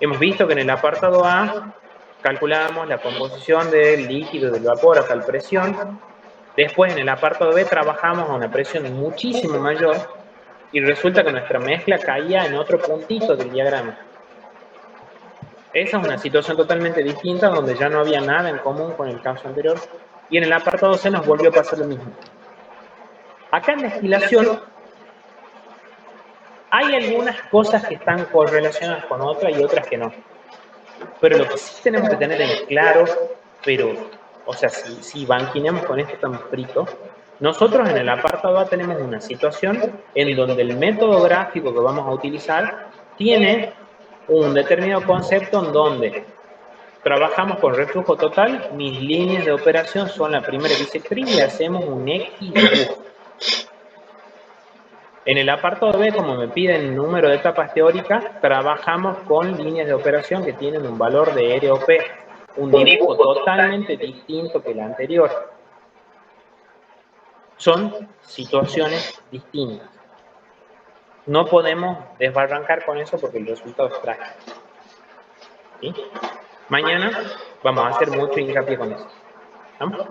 hemos visto que en el apartado A calculamos la composición del líquido y del vapor a tal presión. Después en el apartado B trabajamos a una presión muchísimo mayor y resulta que nuestra mezcla caía en otro puntito del diagrama. Esa es una situación totalmente distinta donde ya no había nada en común con el caso anterior y en el apartado C nos volvió a pasar lo mismo. Acá en destilación hay algunas cosas que están correlacionadas con otras y otras que no. Pero lo que sí tenemos que tener en claro, o sea, si banquineamos con esto tan frito, nosotros en el apartado A tenemos una situación en donde el método gráfico que vamos a utilizar tiene un determinado concepto en donde trabajamos con reflujo total, mis líneas de operación son la primera bisectriz y hacemos un X dibujo. En el apartado B, como me piden número de etapas teóricas, trabajamos con líneas de operación que tienen un valor de ROP, un dibujo totalmente distinto que el anterior. Son situaciones distintas. No podemos desbarrancar con eso porque el resultado es trágico. ¿Sí? Mañana vamos a hacer mucho hincapié con eso. ¿Vamos?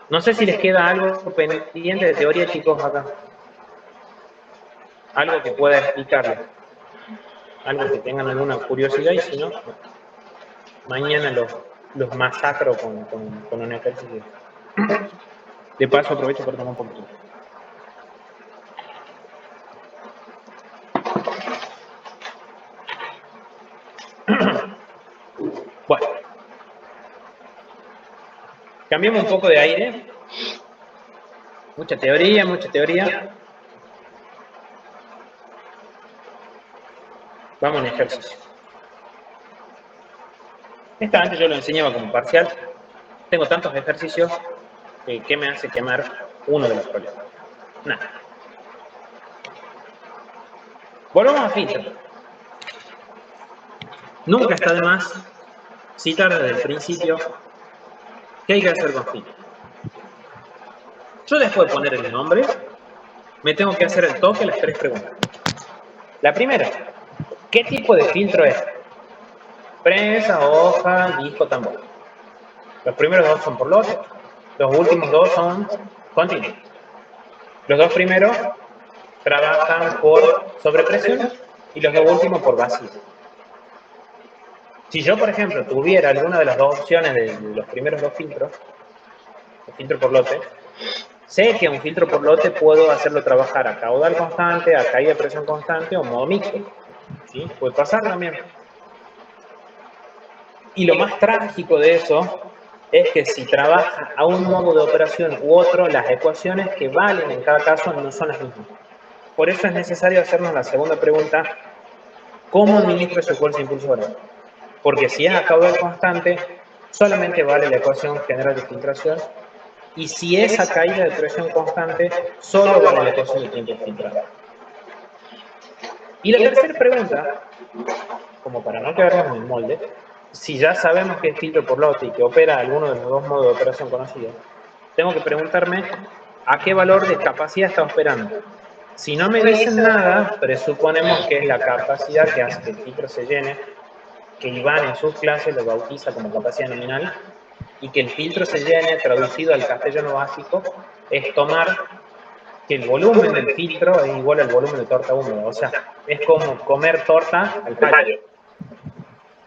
No sé si les queda algo pendiente de teoría, chicos, acá. Algo que pueda explicarles. Algo que tengan alguna curiosidad y si no, mañana los masacro con un ejercicio. De paso aprovecho para tomar un poquito. Bueno. Cambiemos un poco de aire. Mucha teoría, mucha teoría. Vamos a un ejercicio. Esta antes yo lo enseñaba como parcial. Tengo tantos ejercicios que me hace quemar uno de los problemas. Nada. Volvamos a filtro. Nunca está de más citar desde el principio qué hay que hacer con filtro. Yo después de poner el nombre, me tengo que hacer el toque las tres preguntas. La primera, ¿qué tipo de filtro es? Prensa, hoja, disco, tambor. Los primeros dos son por lote, los últimos dos son continuos. Los dos primeros trabajan por sobrepresión y los dos últimos por vacío. Si yo, por ejemplo, tuviera alguna de las dos opciones de los primeros dos filtros, el filtro por lote, sé que un filtro por lote puedo hacerlo trabajar a caudal constante, a caída de presión constante o modo mixto. ¿Sí? Puede pasar también. Y lo más trágico de eso es que si trabaja a un modo de operación u otro, las ecuaciones que valen en cada caso no son las mismas. Por eso es necesario hacernos la segunda pregunta: ¿cómo administro su fuerza impulsora? Porque si es a caudal constante, solamente vale la ecuación general de filtración, y si es a caída de presión constante, solo vale la ecuación de tiempo filtrado. Y la tercera pregunta, como para no quedarnos en el molde, si ya sabemos que es filtro por lote y que opera alguno de los dos modos de operación conocidos, tengo que preguntarme a qué valor de capacidad está operando. Si no me dicen nada, presuponemos que es la capacidad que hace que el filtro se llene, que Iván en sus clases lo bautiza como capacidad nominal, y que el filtro se llene, traducido al castellano básico, es tomar que el volumen del filtro es igual al volumen de torta húmeda. O sea, es como comer torta al fallo.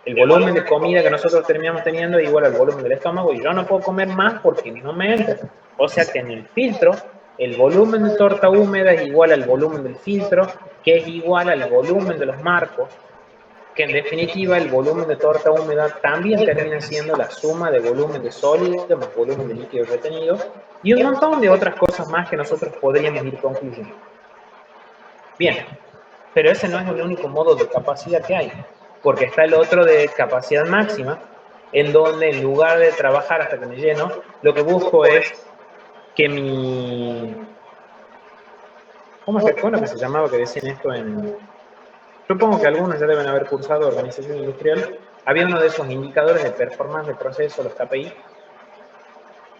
El volumen de comida que nosotros terminamos teniendo es igual al volumen del estómago, y yo no puedo comer más porque no me entra. O sea que en el filtro, el volumen de torta húmeda es igual al volumen del filtro, que es igual al volumen de los marcos, que en definitiva el volumen de torta húmeda también termina siendo la suma de volumen de sólido más volumen de líquido retenido, y un montón de otras cosas más que nosotros podríamos ir concluyendo. Bien, pero ese no es el único modo de capacidad que hay, porque está el otro de capacidad máxima, en donde en lugar de trabajar hasta que me lleno, lo que busco es que mi... ¿Cómo que se llamaba que decían esto en...? Supongo que algunos ya deben haber cursado organización industrial. Había uno de esos indicadores de performance de proceso, los KPI.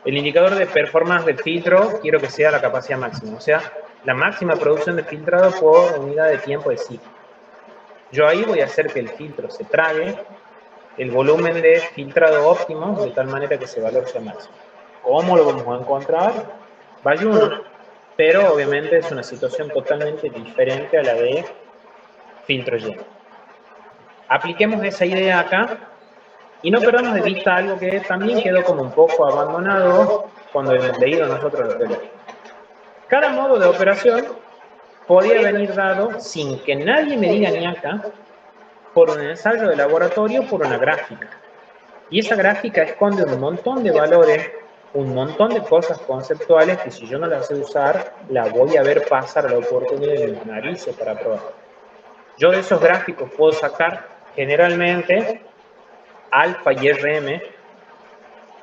El indicador de performance del filtro quiero que sea la capacidad máxima, o sea, la máxima producción de filtrado por unidad de tiempo de ciclo. Yo ahí voy a hacer que el filtro se trague el volumen de filtrado óptimo de tal manera que ese valor sea máximo. ¿Cómo lo vamos a encontrar? Vaya uno, pero obviamente es una situación totalmente diferente a la de filtro lleno. Apliquemos esa idea acá y no perdamos de vista algo que también quedó como un poco abandonado cuando hemos leído nosotros la teoría. Cada modo de operación podía venir dado sin que nadie me diga ni acá, por un ensayo de laboratorio, por una gráfica. Y esa gráfica esconde un montón de valores, un montón de cosas conceptuales que si yo no las sé usar, la voy a ver pasar a la oportunidad de mis narices para probar. Yo de esos gráficos puedo sacar generalmente alfa y RM,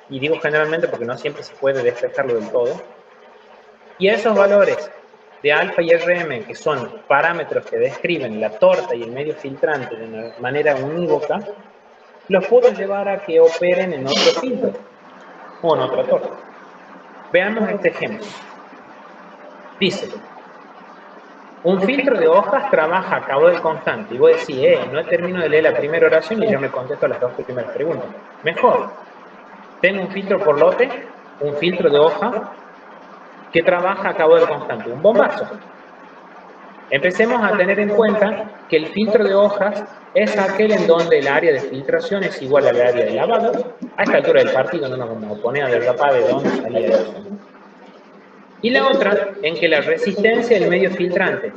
y digo generalmente porque no siempre se puede despejarlo del todo, y esos valores de alfa y RM, que son parámetros que describen la torta y el medio filtrante de una manera unívoca, los puedo llevar a que operen en otro filtro o en otra torta. Veamos este ejemplo. Dice, un filtro de hojas trabaja a caudal constante. Y voy a decir, no termino de leer la primera oración y yo me contesto las dos primeras preguntas. Mejor, tengo un filtro por lote, un filtro de hoja, que trabaja a caudal constante, un bombazo. Empecemos a tener en cuenta que el filtro de hojas es aquel en donde el área de filtración es igual al área de lavado. A esta altura del partido no nos vamos a poner a derrapar de dónde salía eso. Y la otra, en que la resistencia del medio filtrante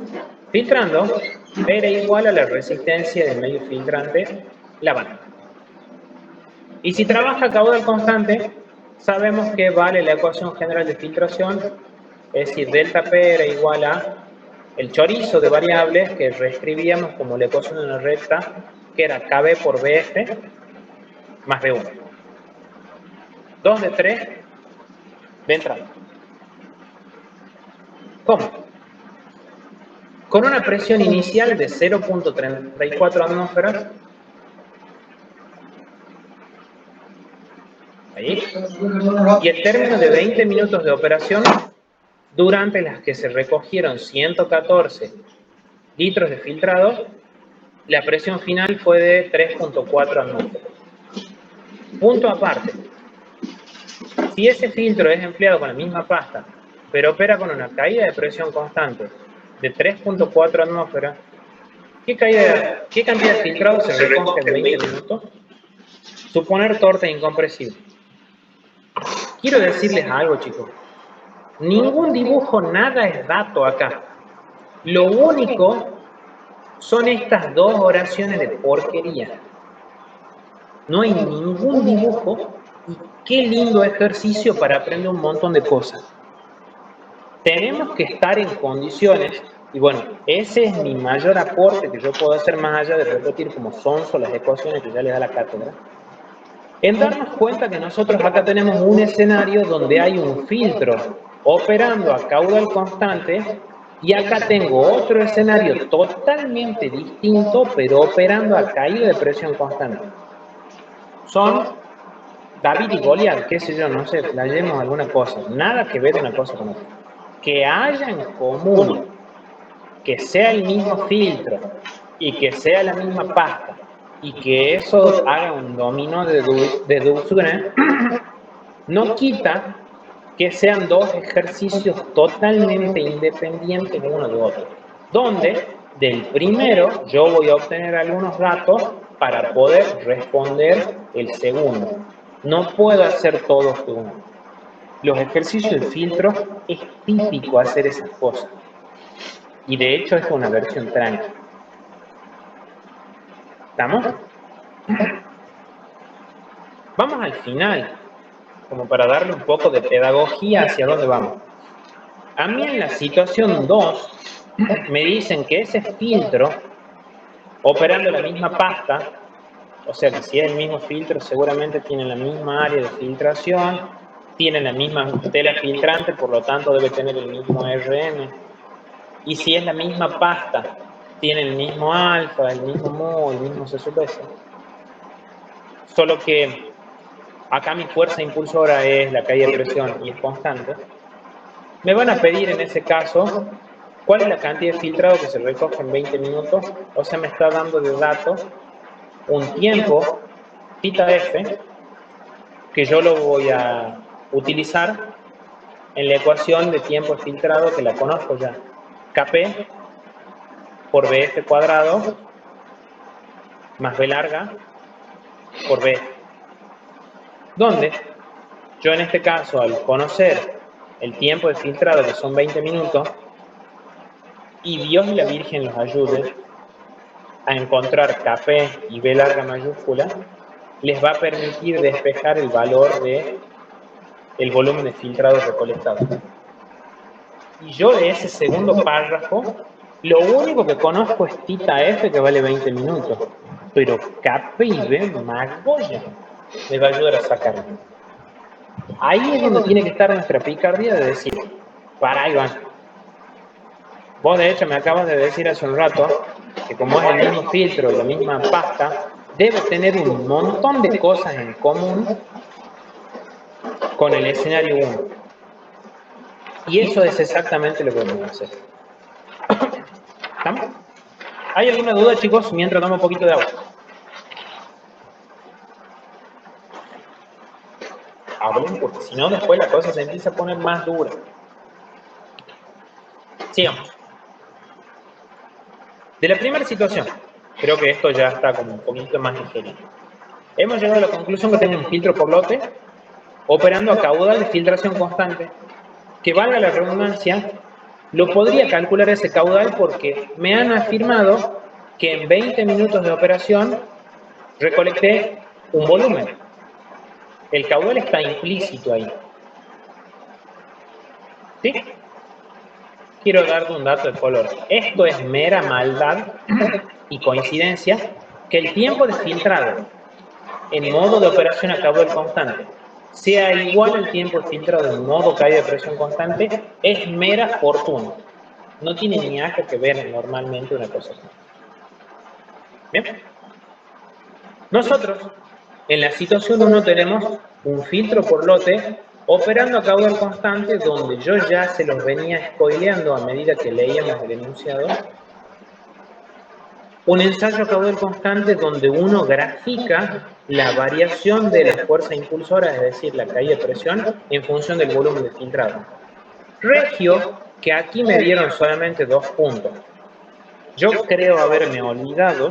filtrando era igual a la resistencia del medio filtrante lavando. Y si trabaja a caudal constante, sabemos que vale la ecuación general de filtración, es decir, delta P era igual a el chorizo de variables que reescribíamos como la ecuación de una recta, que era KB por BF más B1. 2 de 3 de entrada. ¿Cómo? Con una presión inicial de 0.34 atmósferas. Ahí. Y en términos de 20 minutos de operación, durante las que se recogieron 114 litros de filtrado, la presión final fue de 3.4 atmósferas. Punto aparte. Si ese filtro es empleado con la misma pasta, pero opera con una caída de presión constante de 3.4 atmósferas, ¿qué cantidad de filtrado se recoge en 20 minutos? Suponer torta incompresible. Quiero decirles algo, chicos. Ningún dibujo, nada es dato acá. Lo único son estas dos oraciones de porquería. No hay ningún dibujo y qué lindo ejercicio para aprender un montón de cosas. Tenemos que estar en condiciones, y bueno, ese es mi mayor aporte que yo puedo hacer más allá de repetir como sonso las ecuaciones que ya les da la cátedra, en darnos cuenta que nosotros acá tenemos un escenario donde hay un filtro operando a caudal constante y acá tengo otro escenario totalmente distinto pero operando a caída de presión constante. Son David y Goliat, qué sé yo, no sé, playemos alguna cosa, nada que ver una cosa con otra. Que haya en común, que sea el mismo filtro y que sea la misma pasta y que eso haga un dominó de deducciones, no quita que sean dos ejercicios totalmente independientes uno de otro, donde del primero yo voy a obtener algunos datos para poder responder el segundo. No puedo hacer todos de uno. Los ejercicios de filtro es típico hacer esas cosas. Y de hecho es una versión tranqui. ¿Estamos? Vamos al final, como para darle un poco de pedagogía hacia dónde vamos. A mí en la situación 2 me dicen que ese filtro, operando la misma pasta, o sea que si es el mismo filtro seguramente tiene la misma área de filtración, tiene la misma tela filtrante, por lo tanto debe tener el mismo RM. Y si es la misma pasta, tiene el mismo alfa, el mismo mu, el mismo C sub S. Solo que acá mi fuerza impulsora es la caída de presión y es constante. Me van a pedir en ese caso cuál es la cantidad de filtrado que se recoge en 20 minutos. O sea, me está dando de datos un tiempo, θ f, que yo lo voy a utilizar en la ecuación de tiempo filtrado que la conozco ya. Kp por Bf cuadrado más B larga por B. Donde yo en este caso, al conocer el tiempo de filtrado, que son 20 minutos, y Dios y la Virgen los ayude a encontrar Kp y B larga mayúscula, les va a permitir despejar el valor de el volumen de filtrado recolectado. Y yo de ese segundo párrafo, lo único que conozco es θ f, que vale 20 minutos, pero Kp y B magollan me va a ayudar a sacarlo. Ahí es donde tiene que estar nuestra picardía de decir, para Iván, vos de hecho me acabas de decir hace un rato que como es el mismo filtro y la misma pasta, debe tener un montón de cosas en común con el escenario 1. Y eso es exactamente lo que vamos a hacer. ¿Estamos? ¿Hay alguna duda, chicos, mientras tomo un poquito de agua? Hablen, porque si no, después la cosa se empieza a poner más dura. Sigamos. De la primera situación, creo que esto ya está como un poquito más ligero. Hemos llegado a la conclusión que tengo un filtro por lote operando a caudal de filtración constante, que valga la redundancia, lo podría calcular ese caudal porque me han afirmado que en 20 minutos de operación recolecté un volumen. El caudal está implícito ahí. ¿Sí? Quiero darte un dato de color. Esto es mera maldad y coincidencia que el tiempo de filtrado en modo de operación a caudal constante sea igual al tiempo de filtrado en modo caída de presión constante es mera fortuna. No tiene ni nada que ver normalmente una cosa así. ¿Bien? Nosotros, en la situación 1 tenemos un filtro por lote operando a caudal constante, donde yo ya se los venía spoileando a medida que leíamos el enunciado. Un ensayo a caudal constante donde uno grafica la variación de la fuerza impulsora, es decir, la caída de presión, en función del volumen de filtrado. Regio, que aquí me dieron solamente 2 puntos. Yo creo haberme olvidado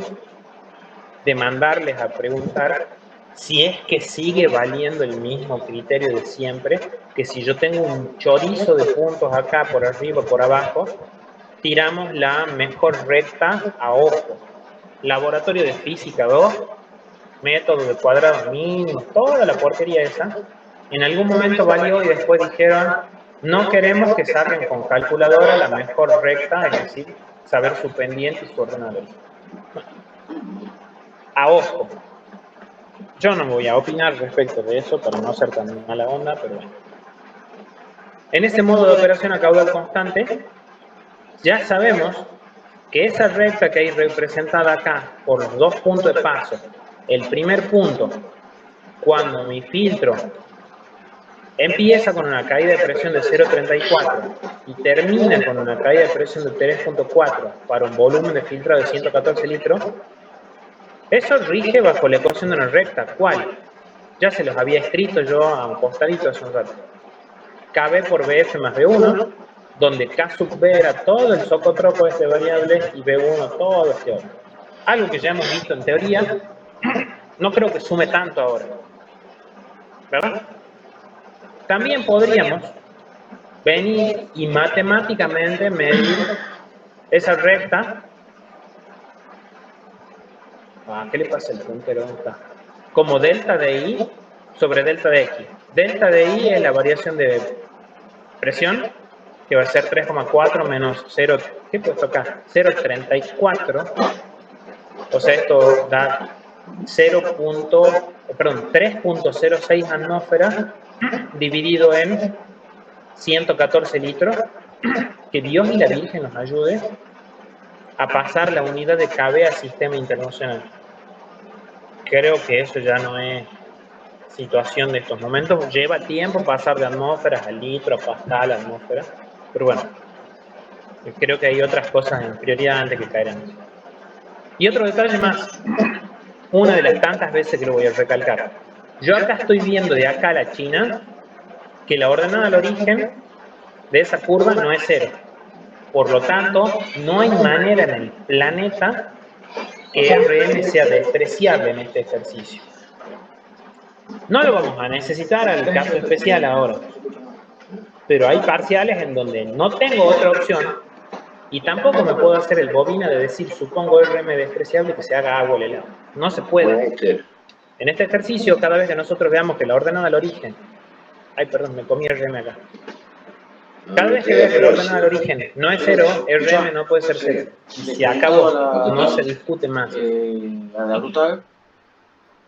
de mandarles a preguntar si es que sigue valiendo el mismo criterio de siempre, que si yo tengo un chorizo de puntos acá, por arriba, por abajo, tiramos la mejor recta a ojo. Laboratorio de física 2, método de cuadrados mínimos, toda la porquería esa, en algún momento valió y después dijeron, no queremos que saquen con calculadora la mejor recta, es decir, saber su pendiente y su ordenador. A ojo. Yo no voy a opinar respecto de eso para no ser tan mala onda, pero bueno. En ese modo de operación a caudal constante, ya sabemos que esa recta que hay representada acá por los dos puntos de paso, el primer punto, cuando mi filtro empieza con una caída de presión de 0,34 y termina con una caída de presión de 3,4 para un volumen de filtrado de 114 litros, eso rige bajo la ecuación de una recta. ¿Cuál? Ya se los había escrito yo a un costadito hace un rato. KB por BF más B1, donde K sub B era todo el socotropo de este variable y B1 todo este otro. Algo que ya hemos visto en teoría, no creo que sume tanto ahora. ¿Verdad? También podríamos venir y matemáticamente medir esa recta. ¿Qué le pasa al puntero? ¿Dónde está? Como delta de I sobre delta de X. Delta de I es la variación de presión, que va a ser 3,4 menos 0, ¿qué he puesto acá? 0,34, o sea, esto da 3,06 atmósferas dividido en 114 litros, que Dios y la Virgen nos ayude a pasar la unidad de KB al sistema internacional. Creo que eso ya no es situación de estos momentos. Lleva tiempo pasar de atmósferas a litro, a pascal, a atmósfera. Pero bueno, creo que hay otras cosas en prioridad antes que caer en eso. Y otro detalle más, una de las tantas veces que lo voy a recalcar. Yo acá estoy viendo de acá a la China que la ordenada al origen de esa curva no es cero. Por lo tanto, no hay manera en el planeta que RM sea despreciable en este ejercicio. No lo vamos a necesitar al caso especial ahora, pero hay parciales en donde no tengo otra opción y tampoco me puedo hacer el bobina de decir, supongo RM despreciable que se haga agua el helado. No se puede. En este ejercicio, cada vez que nosotros veamos que la ordenada al origen, ay, perdón, me comí RM acá. Cada vez que veo que la ordenada al origen no es cero, RM no puede ser cero. Y si acabó, no se discute más.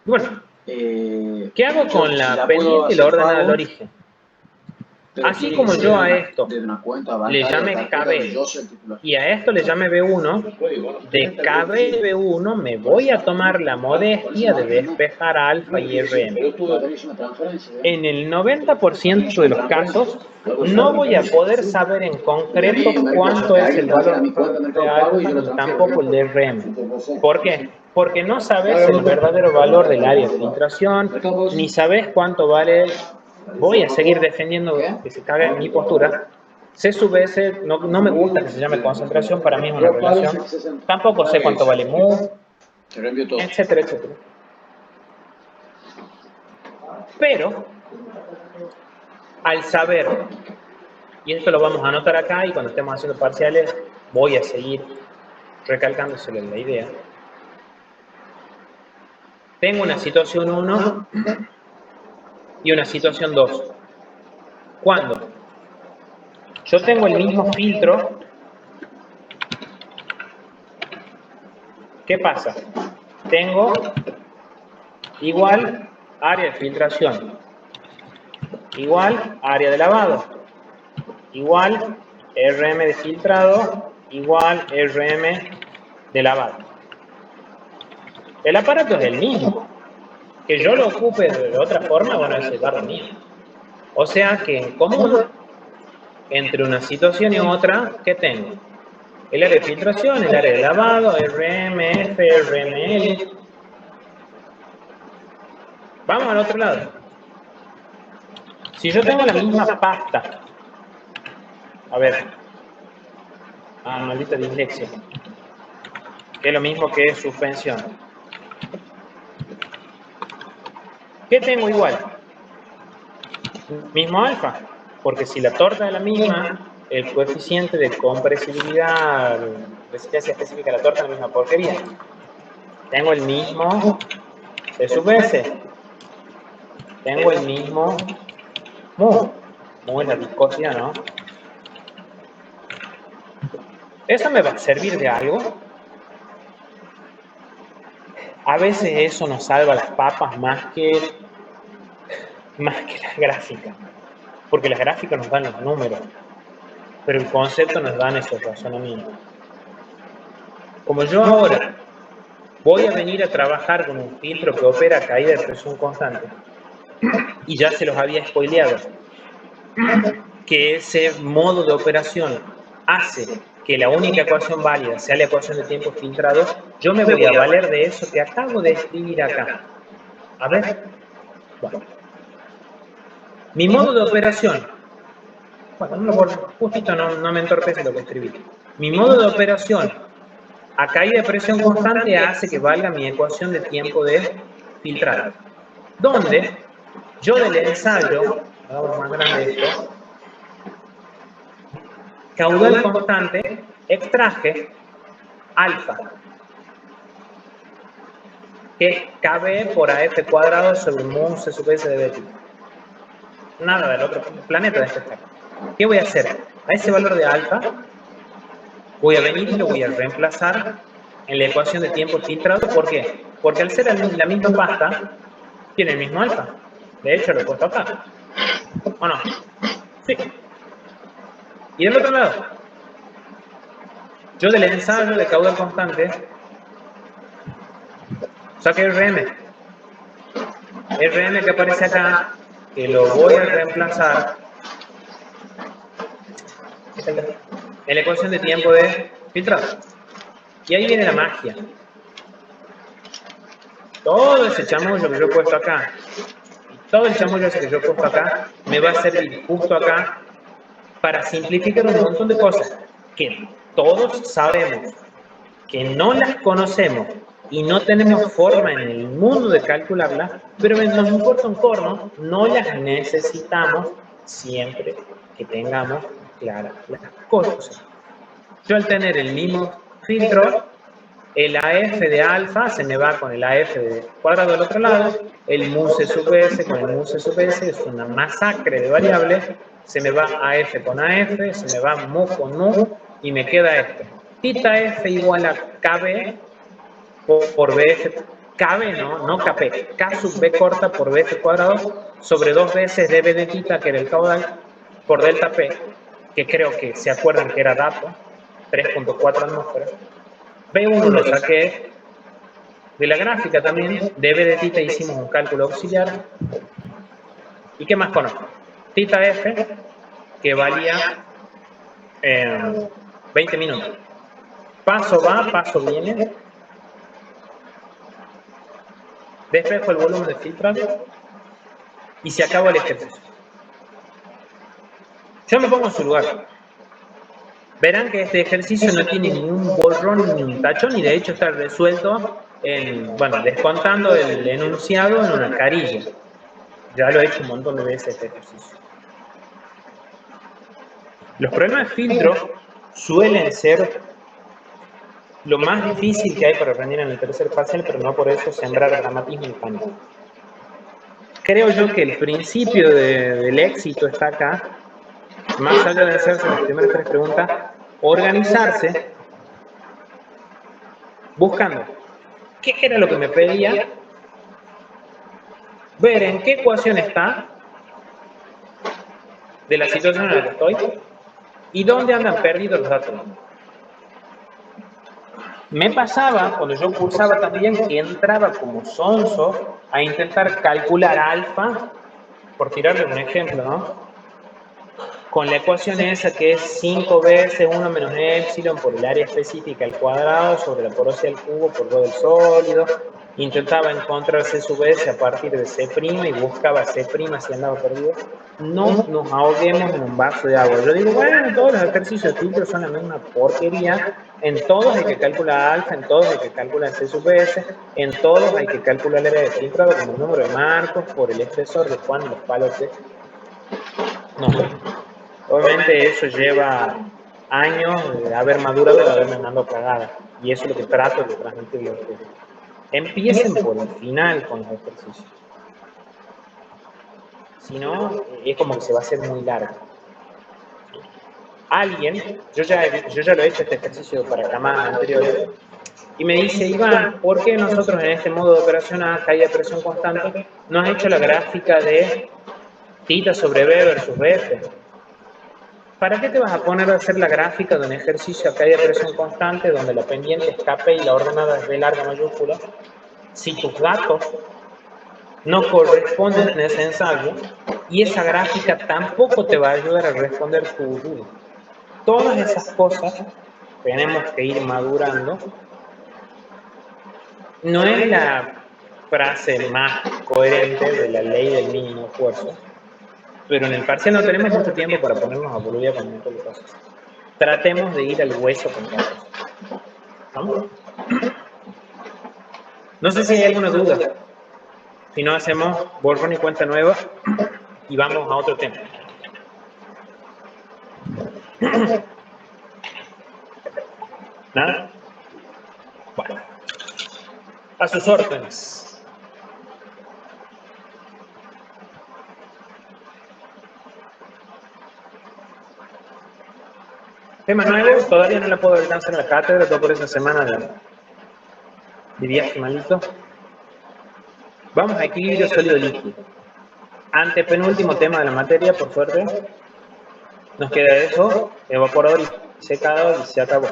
Bueno, ¿qué hago con la pendiente y la ordenada al origen? Así como yo a esto le llame KB y a esto le llame B1, de KB y B1 me voy a tomar la modestia de despejar alfa y RM. En el 90% de los casos no voy a poder saber en concreto cuánto es el valor de alfa ni tampoco el de RM. ¿Por qué? Porque no sabes el verdadero valor del área de filtración, ni sabes cuánto vale. Voy a seguir defendiendo que se cague en mi postura. C sub S, no me gusta que se llame concentración, para mí es una relación. Tampoco sé cuánto vale mu, etcétera, etcétera. Pero, al saber, y esto lo vamos a anotar acá y cuando estemos haciendo parciales, voy a seguir recalcándoselo la idea. Tengo una situación 1 y una situación 2. ¿Cuándo? Yo tengo el mismo filtro. ¿Qué pasa? Tengo igual área de filtración, igual área de lavado, igual RM de filtrado, igual RM de lavado. El aparato es el mismo. Que yo lo ocupe de otra forma, bueno, es el barro mío. O sea que en común, entre una situación y otra, ¿qué tengo? El área de filtración, el área de lavado, RMF, RML. Vamos al otro lado. Si yo tengo la misma pasta, a ver, maldita dislexia, que es lo mismo que suspensión. ¿Qué tengo igual? Mismo alfa, porque si la torta es la misma, el coeficiente de compresibilidad, resistencia específica de la torta es la misma porquería. Tengo el mismo C sub S. Tengo el mismo mu. Mu es la viscosidad, ¿no? ¿Eso me va a servir de algo? A veces eso nos salva las papas más que las gráficas. Porque las gráficas nos dan los números, pero el concepto nos dan esos razonamientos. Como yo ahora voy a venir a trabajar con un filtro que opera a caída de presión constante, y ya se los había spoileado, que ese modo de operación hace que la única ecuación válida sea la ecuación de tiempo filtrado, yo me voy a valer de eso que acabo de escribir acá. A ver, bueno. Mi modo de operación, bueno, justito no me entorpece lo que escribí. Mi modo de operación a caída de presión constante hace que valga mi ecuación de tiempo de filtrado. Donde yo del ensayo, hagamos más grande esto, caudal constante, extraje alfa, que es KB por AF cuadrado sobre mu C sub S de Betty. Nada del otro planeta de este estado. ¿Qué voy a hacer? A ese valor de alfa voy a venir y lo voy a reemplazar en la ecuación de tiempo filtrado. ¿Por qué? Porque al ser la misma pasta, tiene el mismo alfa. De hecho, lo he puesto acá. ¿O no? Sí. Y del otro lado, yo del ensayo de caudal constante saqué RM. RM que aparece acá, que lo voy a reemplazar en la ecuación de tiempo de filtrado. Y ahí viene la magia. Todo ese chamullo que yo he puesto acá, todo el chamullo ese que yo he puesto acá, me va a servir justo acá para simplificar un montón de cosas que todos sabemos, que no las conocemos y no tenemos forma en el mundo de calcularlas, pero nos importa un corno, no las necesitamos siempre que tengamos claras las cosas. Yo al tener el mismo filtro, el AF de alfa se me va con el AF de cuadrado del otro lado, el mu C sub S con el mu C sub S es una masacre de variables, se me va AF con AF, se me va mu con mu y me queda esto. Tita F igual a KB por BF, KB no KP, K sub B corta por BF cuadrado sobre 2 veces dB de tita, que era el caudal, por delta P, que creo que se acuerdan que era dato, 3.4 atmósferas. B1 lo saqué de la gráfica también, dB de tita hicimos un cálculo auxiliar. ¿Y qué más conozco? Tita F, que valía 20 minutos. Paso va, paso viene. Despejo el volumen de filtrado y se acaba el ejercicio. Yo me pongo en su lugar. Verán que este ejercicio no tiene ni un borrón ni un tachón y de hecho está resuelto descontando el enunciado en una carilla. Ya lo he hecho un montón de veces este ejercicio. Los problemas de filtro suelen ser lo más difícil que hay para rendir en el tercer parcial, pero no por eso sembrar dramatismo y pánico. Creo yo que el principio del éxito está acá, más allá de hacerse las primeras 3 preguntas, organizarse buscando qué era lo que me pedía, ver en qué ecuación está de la situación en la que estoy y dónde andan perdidos los datos. Me pasaba, cuando yo cursaba también, que entraba como sonso a intentar calcular alfa, por tirarle un ejemplo, ¿no? Con la ecuación esa que es 5 veces 1 menos epsilon por el área específica al cuadrado sobre la porosidad del cubo por ρ del sólido. intentaba encontrar C sub S a partir de C' y buscaba C' si andaba perdido. No nos ahoguemos en un vaso de agua. Yo digo, bueno, todos los ejercicios de filtro son la misma porquería. En todos hay que calcular alfa, en todos hay que calcular C sub S, en todos hay que calcular el área de filtrado como el número de marcos por el espesor de Juan los palotes. No. Obviamente eso lleva años de haber madurado y de haberme mandado cagada. Y eso es lo que trato de transmitirle a ustedes. Empiecen por el final con los ejercicios. Si no, es como que se va a hacer muy largo. Alguien, yo ya lo he hecho este ejercicio para camadas anteriores, y me dice, Iván, ¿por qué nosotros en este modo de operación a caída de presión constante no has hecho la gráfica de θ sobre B versus BF? ¿Para qué te vas a poner a hacer la gráfica de un ejercicio a caída de presión constante donde la pendiente es KP y la ordenada es B larga mayúscula si tus datos no corresponden en ese ensayo y esa gráfica tampoco te va a ayudar a responder tu duda? Todas esas cosas tenemos que ir madurando. No es la frase más coherente de la ley del mínimo esfuerzo, pero en el parcial no tenemos mucho tiempo para ponernos a boludear con un montón de cosas. Tratemos de ir al hueso con cada cosa. ¿Vamos? No sé si hay alguna duda. Si no, hacemos borrón y cuenta nueva y vamos a otro tema. ¿Nada? Bueno. A sus órdenes. Tema nuevo, todavía no la puedo alcanzar en la cátedra, todo por esa semana de viaje malito. Vamos a equilibrio sólido-líquido. Antepenúltimo tema de la materia, por suerte. Nos queda eso, evaporador y secado, y se acabó.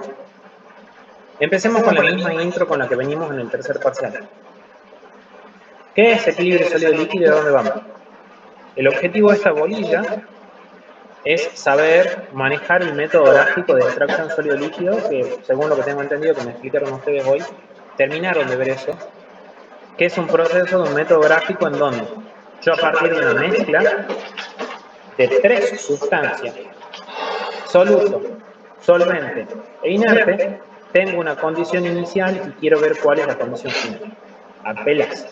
Empecemos con la misma intro con la que venimos en el tercer parcial. ¿Qué es equilibrio sólido-líquido y a dónde vamos? El objetivo de esta bolilla es saber manejar el método gráfico de extracción sólido-líquido, que según lo que tengo entendido que me explicaron ustedes hoy, terminaron de ver eso, que es un proceso de un método gráfico en donde yo a partir de una mezcla de 3 sustancias, soluto, solvente e inerte, tengo una condición inicial y quiero ver cuál es la condición final. Apelas.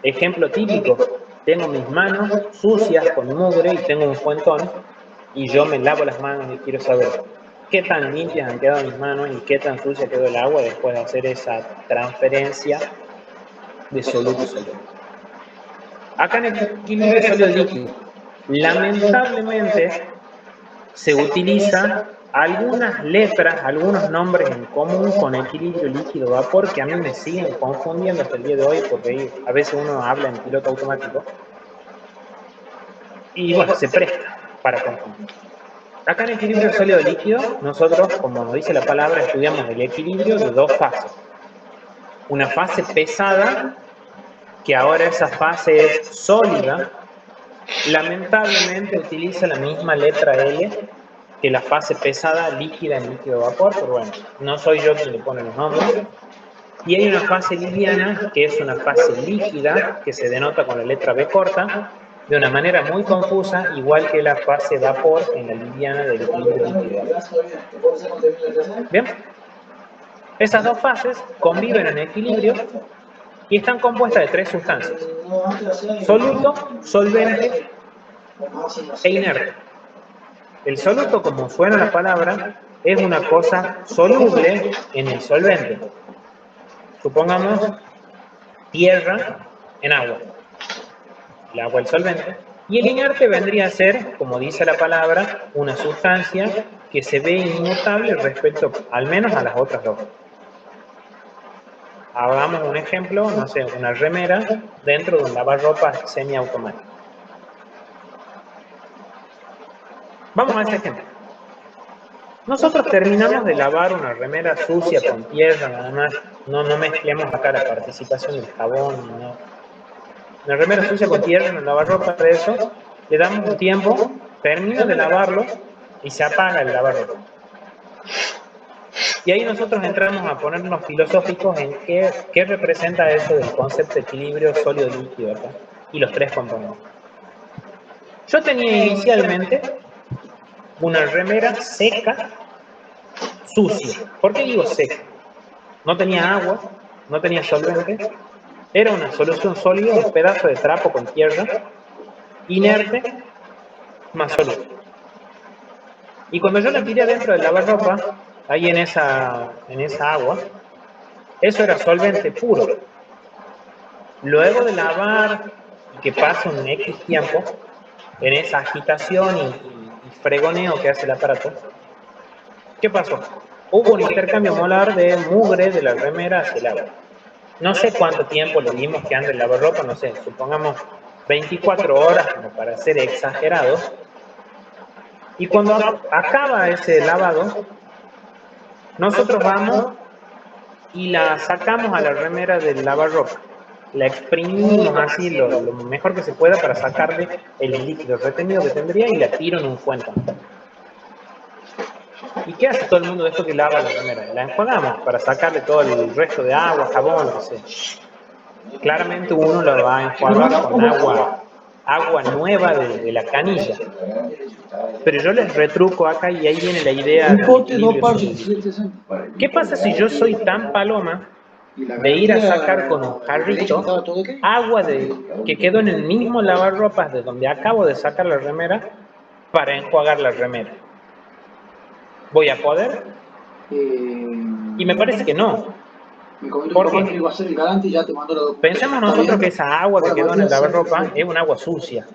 Ejemplo típico, tengo mis manos sucias con mugre y tengo un fuentón y yo me lavo las manos y quiero saber qué tan limpias han quedado mis manos y qué tan sucia quedó el agua después de hacer esa transferencia de soluto a solvente. Acá en el equilibrio sólido-líquido, lamentablemente se utiliza algunas letras, algunos nombres en común con equilibrio líquido-vapor que a mí me siguen confundiendo hasta el día de hoy porque a veces uno habla en piloto automático y bueno, se presta para confundir. Acá en equilibrio sólido-líquido, nosotros, como nos dice la palabra, estudiamos el equilibrio de 2 fases. Una fase pesada, que ahora esa fase es sólida, lamentablemente utiliza la misma letra L que la fase pesada líquida en líquido-vapor, pero bueno, no soy yo quien le pone los nombres. Y hay una fase liviana, que es una fase líquida, que se denota con la letra B corta, de una manera muy confusa, igual que la fase vapor en la liviana del equilibrio líquido. Bien, esas 2 fases conviven en equilibrio y están compuestas de 3 sustancias: soluto, solvente e inerte. El soluto, como suena la palabra, es una cosa soluble en el solvente. Supongamos tierra en agua. El agua el solvente. Y el inerte vendría a ser, como dice la palabra, una sustancia que se ve inmutable respecto al menos a las otras 2. Hagamos un ejemplo, no sé, una remera dentro de un lavarropas semiautomático. Vamos a ese ejemplo. Nosotros terminamos de lavar una remera sucia con tierra, nada más. No mezclemos acá la participación del jabón. No. Una remera sucia con tierra en el lavarropas, de eso, le damos un tiempo, termina de lavarlo y se apaga el lavarropas. Y ahí nosotros entramos a ponernos filosóficos en qué representa eso del concepto de equilibrio sólido-líquido acá, y los tres componentes. Yo tenía inicialmente una remera seca, sucia. ¿Por qué digo seca? No tenía agua, no tenía solvente, era una solución sólida, un pedazo de trapo con tierra, inerte, más sólido. Y cuando yo la tiré adentro del lavarropa, ahí en esa agua, eso era solvente puro. Luego de lavar y que pase un X tiempo, en esa agitación y fregoneo que hace el aparato, ¿qué pasó? Hubo un intercambio molar de mugre de la remera hacia el agua. No sé cuánto tiempo le dimos que ande el lavarropa, no sé, supongamos 24 horas como para ser exagerado. Y cuando acaba ese lavado, nosotros vamos y la sacamos a la remera del lavarropa. La exprimimos así lo mejor que se pueda para sacarle el líquido retenido que tendría y la tiro en un fuente. ¿Y qué hace todo el mundo de esto que lava la remera? La enjuagamos para sacarle todo el resto de agua, jabón, lo que sea. Claramente uno la va a enjuagar con agua nueva de la canilla. Pero yo les retruco acá y ahí viene la idea del equilibrio sólido. ¿Qué pasa si yo soy tan paloma de ir a sacar con un jarrito agua que quedó en el mismo lavarropas de donde acabo de sacar la remera para enjuagar la remera? ¿Voy a poder? Y me parece que no. Porque pensemos nosotros que esa agua que quedó en el lavarropa es un agua sucia.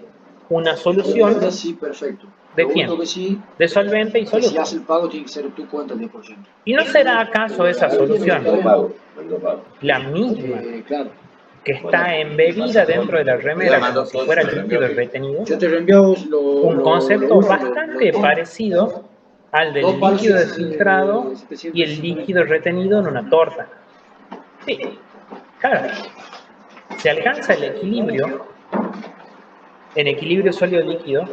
Una solución ¿de quién? De solvente y soluto. ¿Y no será acaso esa solución la misma que está embebida dentro de la remera como si fuera líquido retenido? Un concepto bastante parecido al del líquido desfiltrado y el líquido retenido en una torta. Sí, claro. Se alcanza el equilibrio en equilibrio sólido-líquido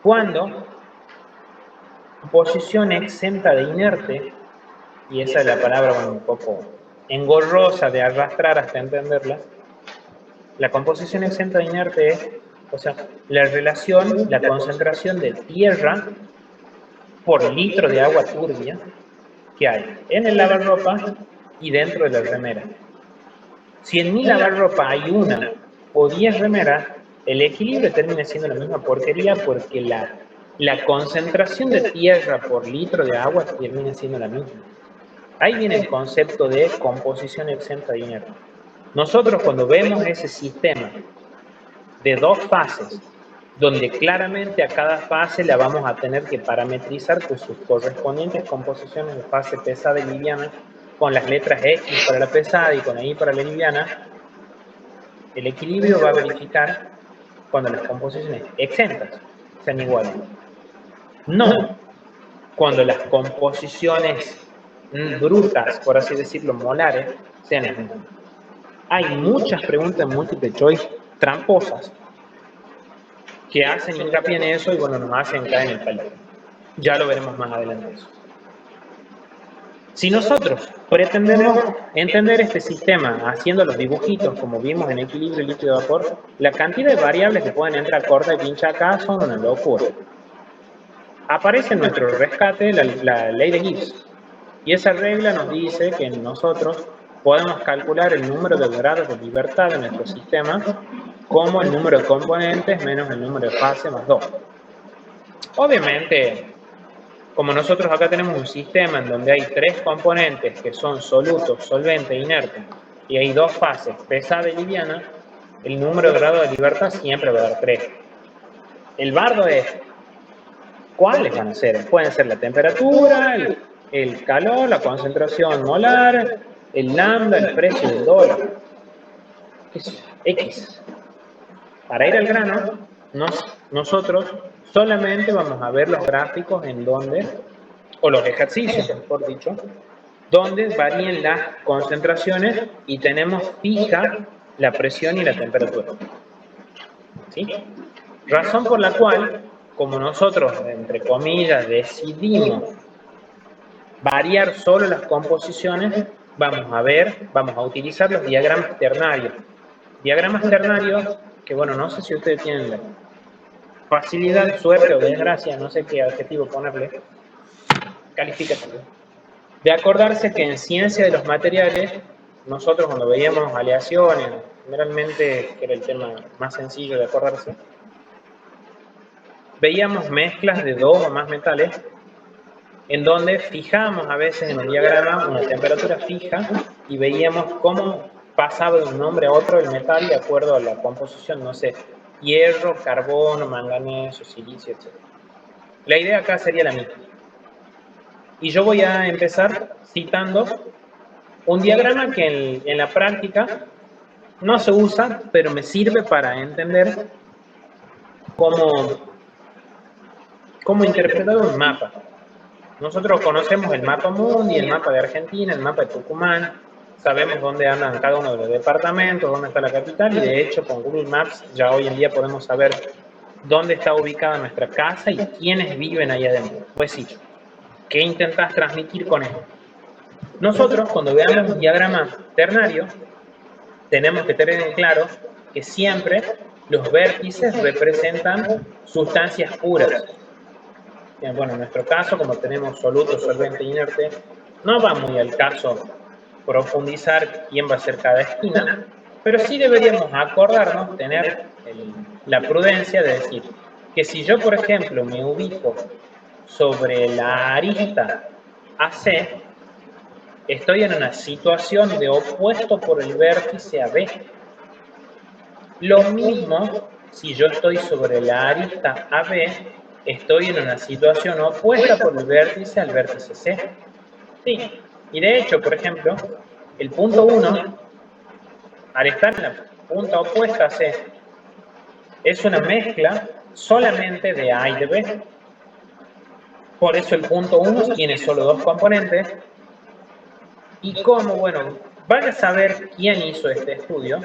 cuando posición exenta de inerte, y esa es la palabra un poco engorrosa de arrastrar hasta entenderla, la composición exenta de inerte es, o sea, la relación, la concentración de tierra por litro de agua turbia que hay en el lavarropa y dentro de la remera. Si en mi lavarropa hay una o 10 remeras, el equilibrio termina siendo la misma porquería porque la concentración de tierra por litro de agua termina siendo la misma. Ahí viene el concepto de composición exenta de inerte. Nosotros cuando vemos ese sistema de dos fases, donde claramente a cada fase la vamos a tener que parametrizar con sus correspondientes composiciones de fase pesada y liviana, con las letras X para la pesada y con la Y para la liviana, el equilibrio va a verificar cuando las composiciones exentas sean iguales. No cuando las composiciones brutas, por así decirlo, molares, sean las mismas. Hay muchas preguntas múltiple choice tramposas que hacen hincapié en eso y bueno, nos hacen caer en el palo. Ya lo veremos más adelante eso. Si nosotros pretendemos entender este sistema haciendo los dibujitos como vimos en equilibrio líquido-vapor, la cantidad de variables que pueden entrar corta y pincha acá son una locura. Aparece en nuestro rescate la ley de Gibbs y esa regla nos dice que nosotros podemos calcular el número de grados de libertad de nuestro sistema como el número de componentes menos el número de fases más 2. Obviamente, como nosotros acá tenemos un sistema en donde hay 3 componentes que son solutos, solvente e inerte, y hay 2 fases, pesada y liviana, el número de grados de libertad siempre va a dar 3. El bardo es, ¿cuáles van a ser? Pueden ser la temperatura, el calor, la concentración molar, el lambda, el precio del dólar. Es X. Para ir al grano, nosotros solamente vamos a ver los gráficos en donde, o los ejercicios, mejor dicho, donde varían las concentraciones y tenemos fija la presión y la temperatura. ¿Sí? Razón por la cual, como nosotros, entre comillas, decidimos variar solo las composiciones, vamos a utilizar los diagramas ternarios. Diagramas ternarios, que bueno, no sé si ustedes tienen la facilidad, suerte o desgracia, no sé qué adjetivo ponerle, calificativo, de acordarse que en ciencia de los materiales, nosotros cuando veíamos aleaciones, generalmente, que era el tema más sencillo de acordarse, veíamos mezclas de dos o más metales, en donde fijamos a veces en un diagrama una temperatura fija y veíamos cómo pasaba de un nombre a otro el metal de acuerdo a la composición, no sé, hierro, carbono, manganeso, silicio, etc. La idea acá sería la misma. Y yo voy a empezar citando un diagrama que en la práctica no se usa, pero me sirve para entender cómo interpretar un mapa. Nosotros conocemos el mapa mundi, el mapa de Argentina, el mapa de Tucumán, sabemos dónde andan cada uno de los departamentos, dónde está la capital, y de hecho con Google Maps ya hoy en día podemos saber dónde está ubicada nuestra casa y quiénes viven ahí adentro. Pues sí, ¿qué intentas transmitir con esto? Nosotros, cuando veamos un diagrama ternario, tenemos que tener en claro que siempre los vértices representan sustancias puras. Bueno, en nuestro caso, como tenemos soluto, solvente, inerte, no va muy al caso profundizar quién va a ser cada esquina, pero sí deberíamos acordarnos, tener la prudencia de decir que si yo, por ejemplo, me ubico sobre la arista AC, estoy en una situación de opuesto por el vértice AB. Lo mismo si yo estoy sobre la arista AB, estoy en una situación opuesta por el vértice al vértice C. Sí, y de hecho, por ejemplo, el punto 1, al estar en la punta opuesta a C, es una mezcla solamente de A y de B. Por eso el punto 1 tiene solo dos componentes. Y como, bueno, van a saber quién hizo este estudio.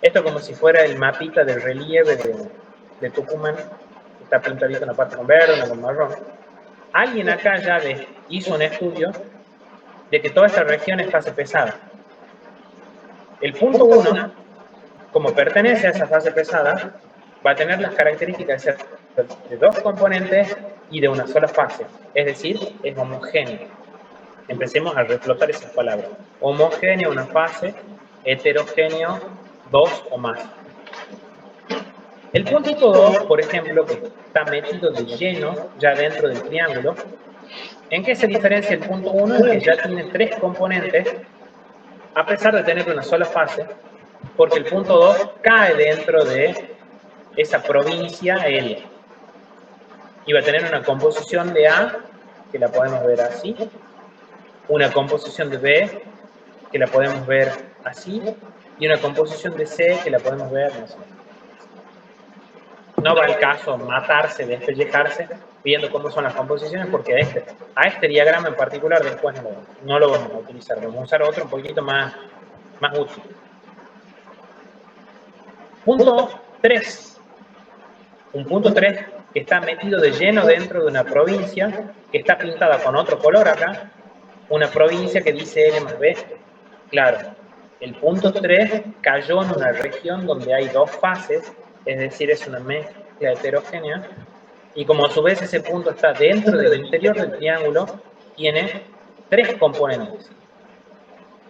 Esto como si fuera el mapita del relieve de Tucumán. Está pintadito en la parte con verde, en la con marrón. Alguien acá ya hizo un estudio de que toda esta región es fase pesada. El punto 1, como pertenece a esa fase pesada, va a tener las características de ser de dos componentes y de una sola fase. Es decir, es homogéneo. Empecemos a reflotar esas palabras. Homogéneo, una fase, heterogéneo, dos o más. El puntito 2, por ejemplo, que está metido de lleno ya dentro del triángulo, ¿en qué se diferencia el punto 1? En que ya tiene tres componentes, a pesar de tener una sola fase, porque el punto 2 cae dentro de esa provincia L. Y va a tener una composición de A, que la podemos ver así, una composición de B, que la podemos ver así, y una composición de C, que la podemos ver así. No va al caso matarse, despellejarse, viendo cómo son las composiciones, porque a este diagrama en particular después no lo vamos a utilizar. Vamos a usar otro un poquito más útil. Punto 3. Un punto 3 que está metido de lleno dentro de una provincia, que está pintada con otro color acá, una provincia que dice L más B. Claro, el punto 3 cayó en una región donde hay dos fases, es decir, es una mezcla heterogénea, y como a su vez ese punto está dentro del interior del triángulo, tiene tres componentes.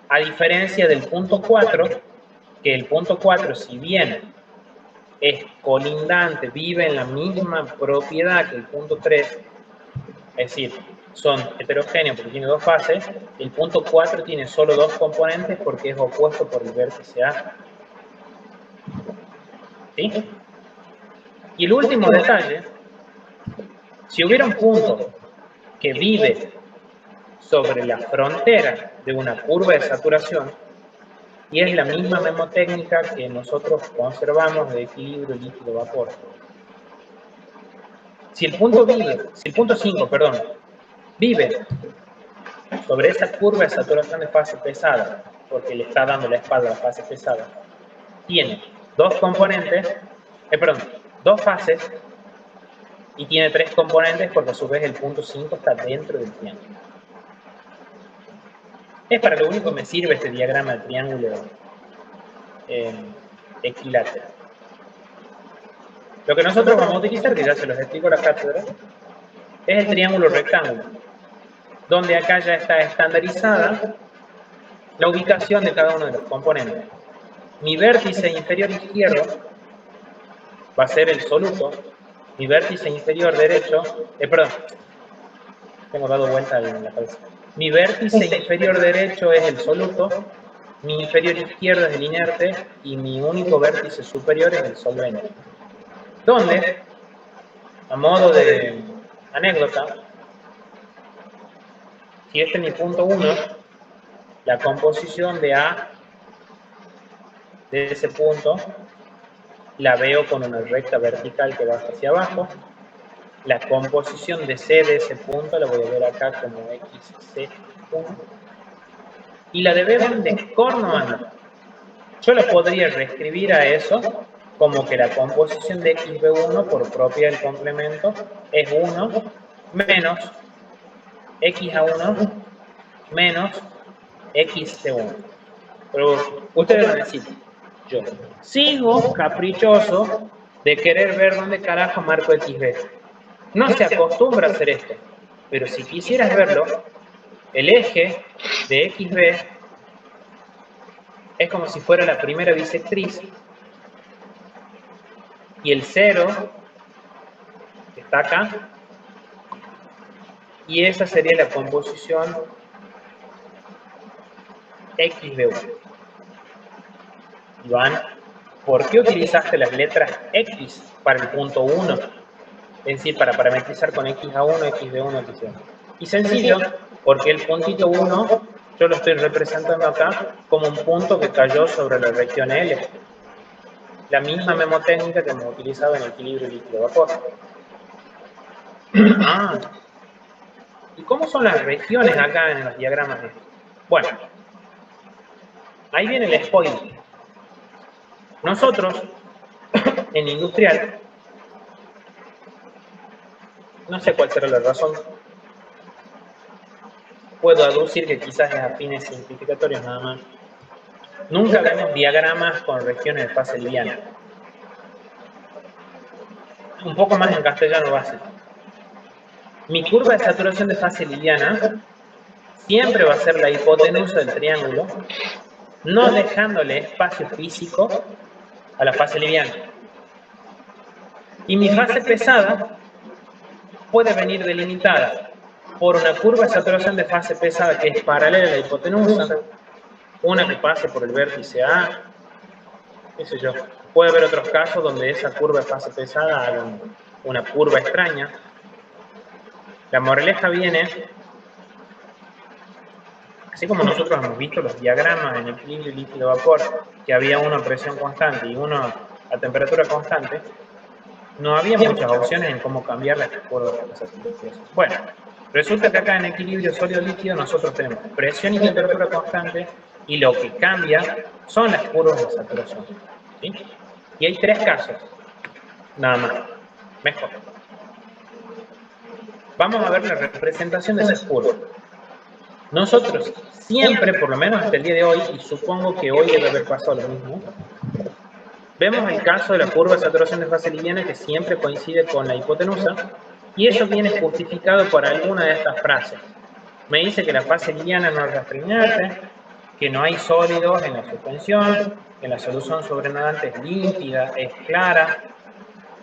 A diferencia del punto 4, que el punto 4, si bien es colindante, vive en la misma propiedad que el punto 3, es decir, son heterogéneos porque tiene dos fases, el punto 4 tiene solo dos componentes porque es opuesto por el vértice A. ¿Sí? Y el último detalle, si hubiera un punto que vive sobre la frontera de una curva de saturación, y es la misma memotécnica que nosotros conservamos de equilibrio líquido-vapor. Si el punto 5, vive sobre esa curva de saturación de fase pesada, porque le está dando la espalda a la fase pesada, tiene dos componentes, dos fases, y tiene tres componentes porque a su vez el punto 5 está dentro del triángulo. Es para lo único que me sirve este diagrama de triángulo equilátero. Lo que nosotros vamos a utilizar, que ya se los explico la cátedra, es el triángulo rectángulo, donde acá ya está estandarizada la ubicación de cada uno de los componentes. Mi vértice inferior izquierdo va a ser el soluto, mi vértice inferior derecho, perdón, tengo dado vuelta en la cabeza. Mi vértice inferior derecho es el soluto, mi inferior izquierdo es el inerte y mi único vértice superior es el solvente. Donde, a modo de anécdota, si este es mi punto 1, la composición de A de ese punto la veo con una recta vertical que va hacia abajo. La composición de C de ese punto la voy a ver acá como XC1. Y la de B de corno anda. Yo la podría reescribir a eso como que la composición de XB1 por propia del complemento es 1 menos XA1 menos XC1. Pero ustedes van a decir, yo sigo caprichoso de querer ver dónde carajo marco XB. No se acostumbra a hacer esto, pero si quisieras verlo, el eje de XB es como si fuera la primera bisectriz y el 0 está acá y esa sería la composición XB1. Iván, ¿por qué utilizaste las letras X para el punto 1? Es decir, para parametrizar con XA1, XB1, XB1. Y sencillo, porque el puntito 1 yo lo estoy representando acá como un punto que cayó sobre la región L. La misma memotécnica que hemos utilizado en el equilibrio líquido-vapor. Ah, ¿y cómo son las regiones acá en los diagramas? Bueno, ahí viene el spoiler. Nosotros, en industrial, no sé cuál será la razón, puedo aducir que quizás es a fines simplificatorios nada más. Nunca vemos diagramas con regiones de fase liviana. Un poco más en castellano básico. Mi curva de saturación de fase liviana siempre va a ser la hipotenusa del triángulo, no dejándole espacio físico a la fase liviana. Y mi fase pesada puede venir delimitada por una curva de saturación de fase pesada que es paralela a la hipotenusa, una que pase por el vértice A, qué sé yo. Puede haber otros casos donde esa curva de fase pesada haga una curva extraña. La moraleja viene, así como nosotros hemos visto los diagramas en el equilibrio líquido-vapor, que había uno a presión constante y uno a temperatura constante, no había muchas opciones en cómo cambiar las curvas de saturación. Bueno, resulta que acá en equilibrio sólido-líquido nosotros tenemos presión y temperatura constante y lo que cambia son las curvas de saturación. ¿Sí? Y hay tres casos, nada más, mejor. Vamos a ver la representación de esas curvas. Nosotros siempre, por lo menos hasta el día de hoy, y supongo que hoy debe haber pasado lo mismo, vemos el caso de la curva de saturación de fase liviana que siempre coincide con la hipotenusa, y eso viene justificado por alguna de estas frases. Me dice que la fase liviana no es rastreable, que no hay sólidos en la suspensión, que la solución sobrenadante es límpida, es clara,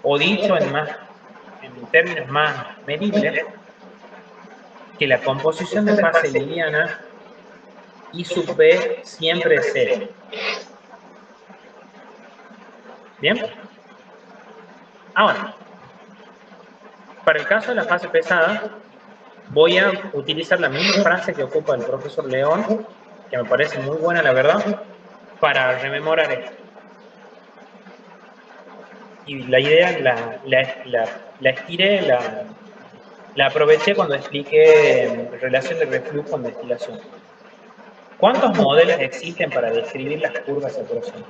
o dicho en términos más medibles, que la composición de fase liviana I sub B siempre es cero. ¿Bien? Ahora, para el caso de la fase pesada, voy a utilizar la misma frase que ocupa el profesor León, que me parece muy buena, la verdad, para rememorar esto. Y la idea la estiré, la aproveché cuando expliqué relación de reflujo en destilación. ¿Cuántos modelos existen para describir las curvas de saturación?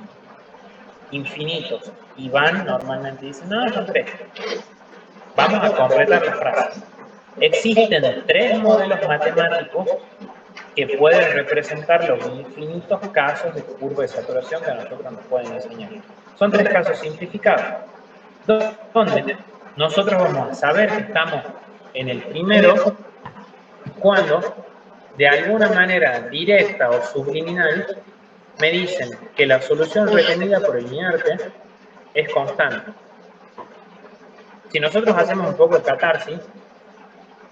Infinitos. Iván normalmente dice, no, son tres. Vamos a completar la frase. Existen tres modelos matemáticos que puede representar los infinitos casos de curva de saturación que a nosotros nos pueden enseñar. Son 3 casos simplificados, donde nosotros vamos a saber que estamos en el primero cuando, de alguna manera directa o subliminal, me dicen que la solución retenida por el inerte es constante. Si nosotros hacemos un poco de catarsis,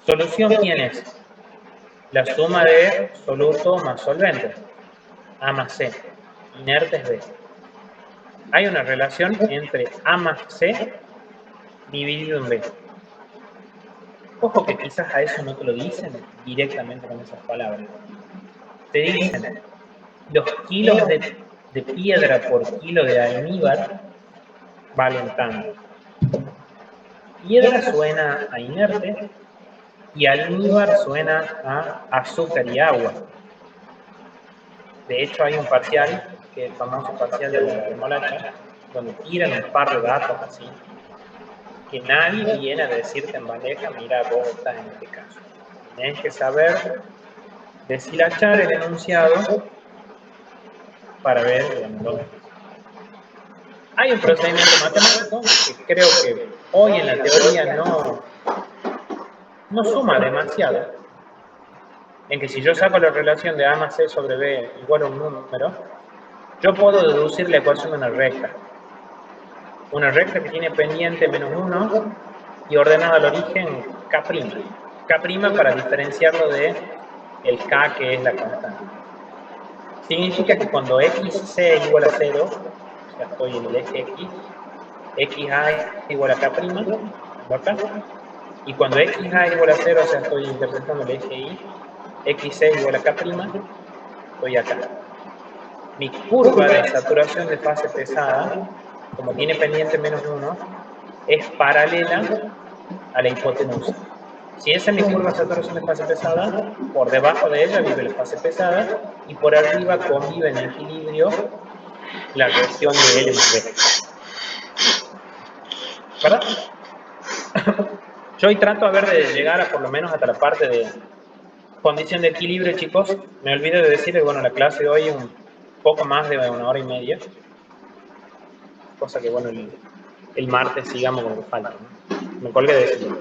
¿solución quién es? La suma de soluto más solvente, A más C, inerte es B. Hay una relación entre A más C dividido en B. Ojo que quizás a eso no te lo dicen directamente con esas palabras. Te dicen, los kilos de piedra por kilo de almíbar valen tanto. Piedra suena a inerte y almíbar suena a azúcar y agua. De hecho, hay un parcial, que es el famoso parcial de la remolacha, donde tiran un par de datos así, que nadie viene a decirte en bandeja, mira, vos estás en este caso. Tienes que saber deshilachar el enunciado para ver dónde. Hay un procedimiento matemático que creo que hoy en la teoría no suma demasiado, en que si yo saco la relación de A más C sobre B igual a un número, yo puedo deducir la ecuación de una recta. Una recta que tiene pendiente menos 1 y ordenada al origen K'. K' para diferenciarlo de el K, que es la constante. Significa que cuando xc es igual a 0, o sea, estoy en el eje x, xa es igual a K', ¿verdad? Y cuando xa es igual a 0, o sea, estoy interpretando el eje y, xc es igual a K', estoy acá. Mi curva de saturación de fase pesada, como tiene pendiente menos 1, es paralela a la hipotenusa. Si esa es mi curva de saturación de fase pesada, por debajo de ella vive la fase pesada y por arriba convive en equilibrio la reacción de L más B. ¿Verdad? Yo hoy trato de llegar a por lo menos hasta la parte de condición de equilibrio, chicos. Me olvidé de decirles, bueno, la clase de hoy es un poco más de 1 hora y media. Cosa que, bueno, el martes sigamos con lo que falta, ¿no? Me colgué de decirlo.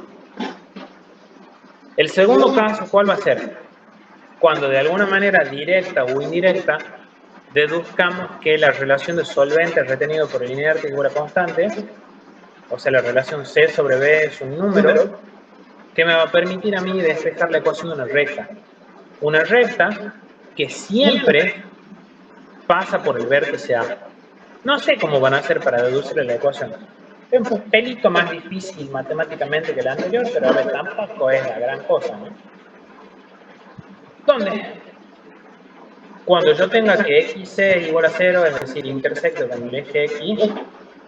El segundo caso, ¿cuál va a ser? Cuando de alguna manera directa o indirecta deduzcamos que la relación de solvente retenido por el inerte es igual a constante, o sea, la relación C sobre B es un número que me va a permitir a mí despejar la ecuación de una recta. Una recta que siempre pasa por el vértice A. No sé cómo van a hacer para deducir la ecuación. Es un pelito más difícil matemáticamente que la anterior, pero a ver, tampoco es la gran cosa, ¿no? ¿Dónde? Cuando yo tenga que xc es igual a 0, es decir, intersecto con el eje x,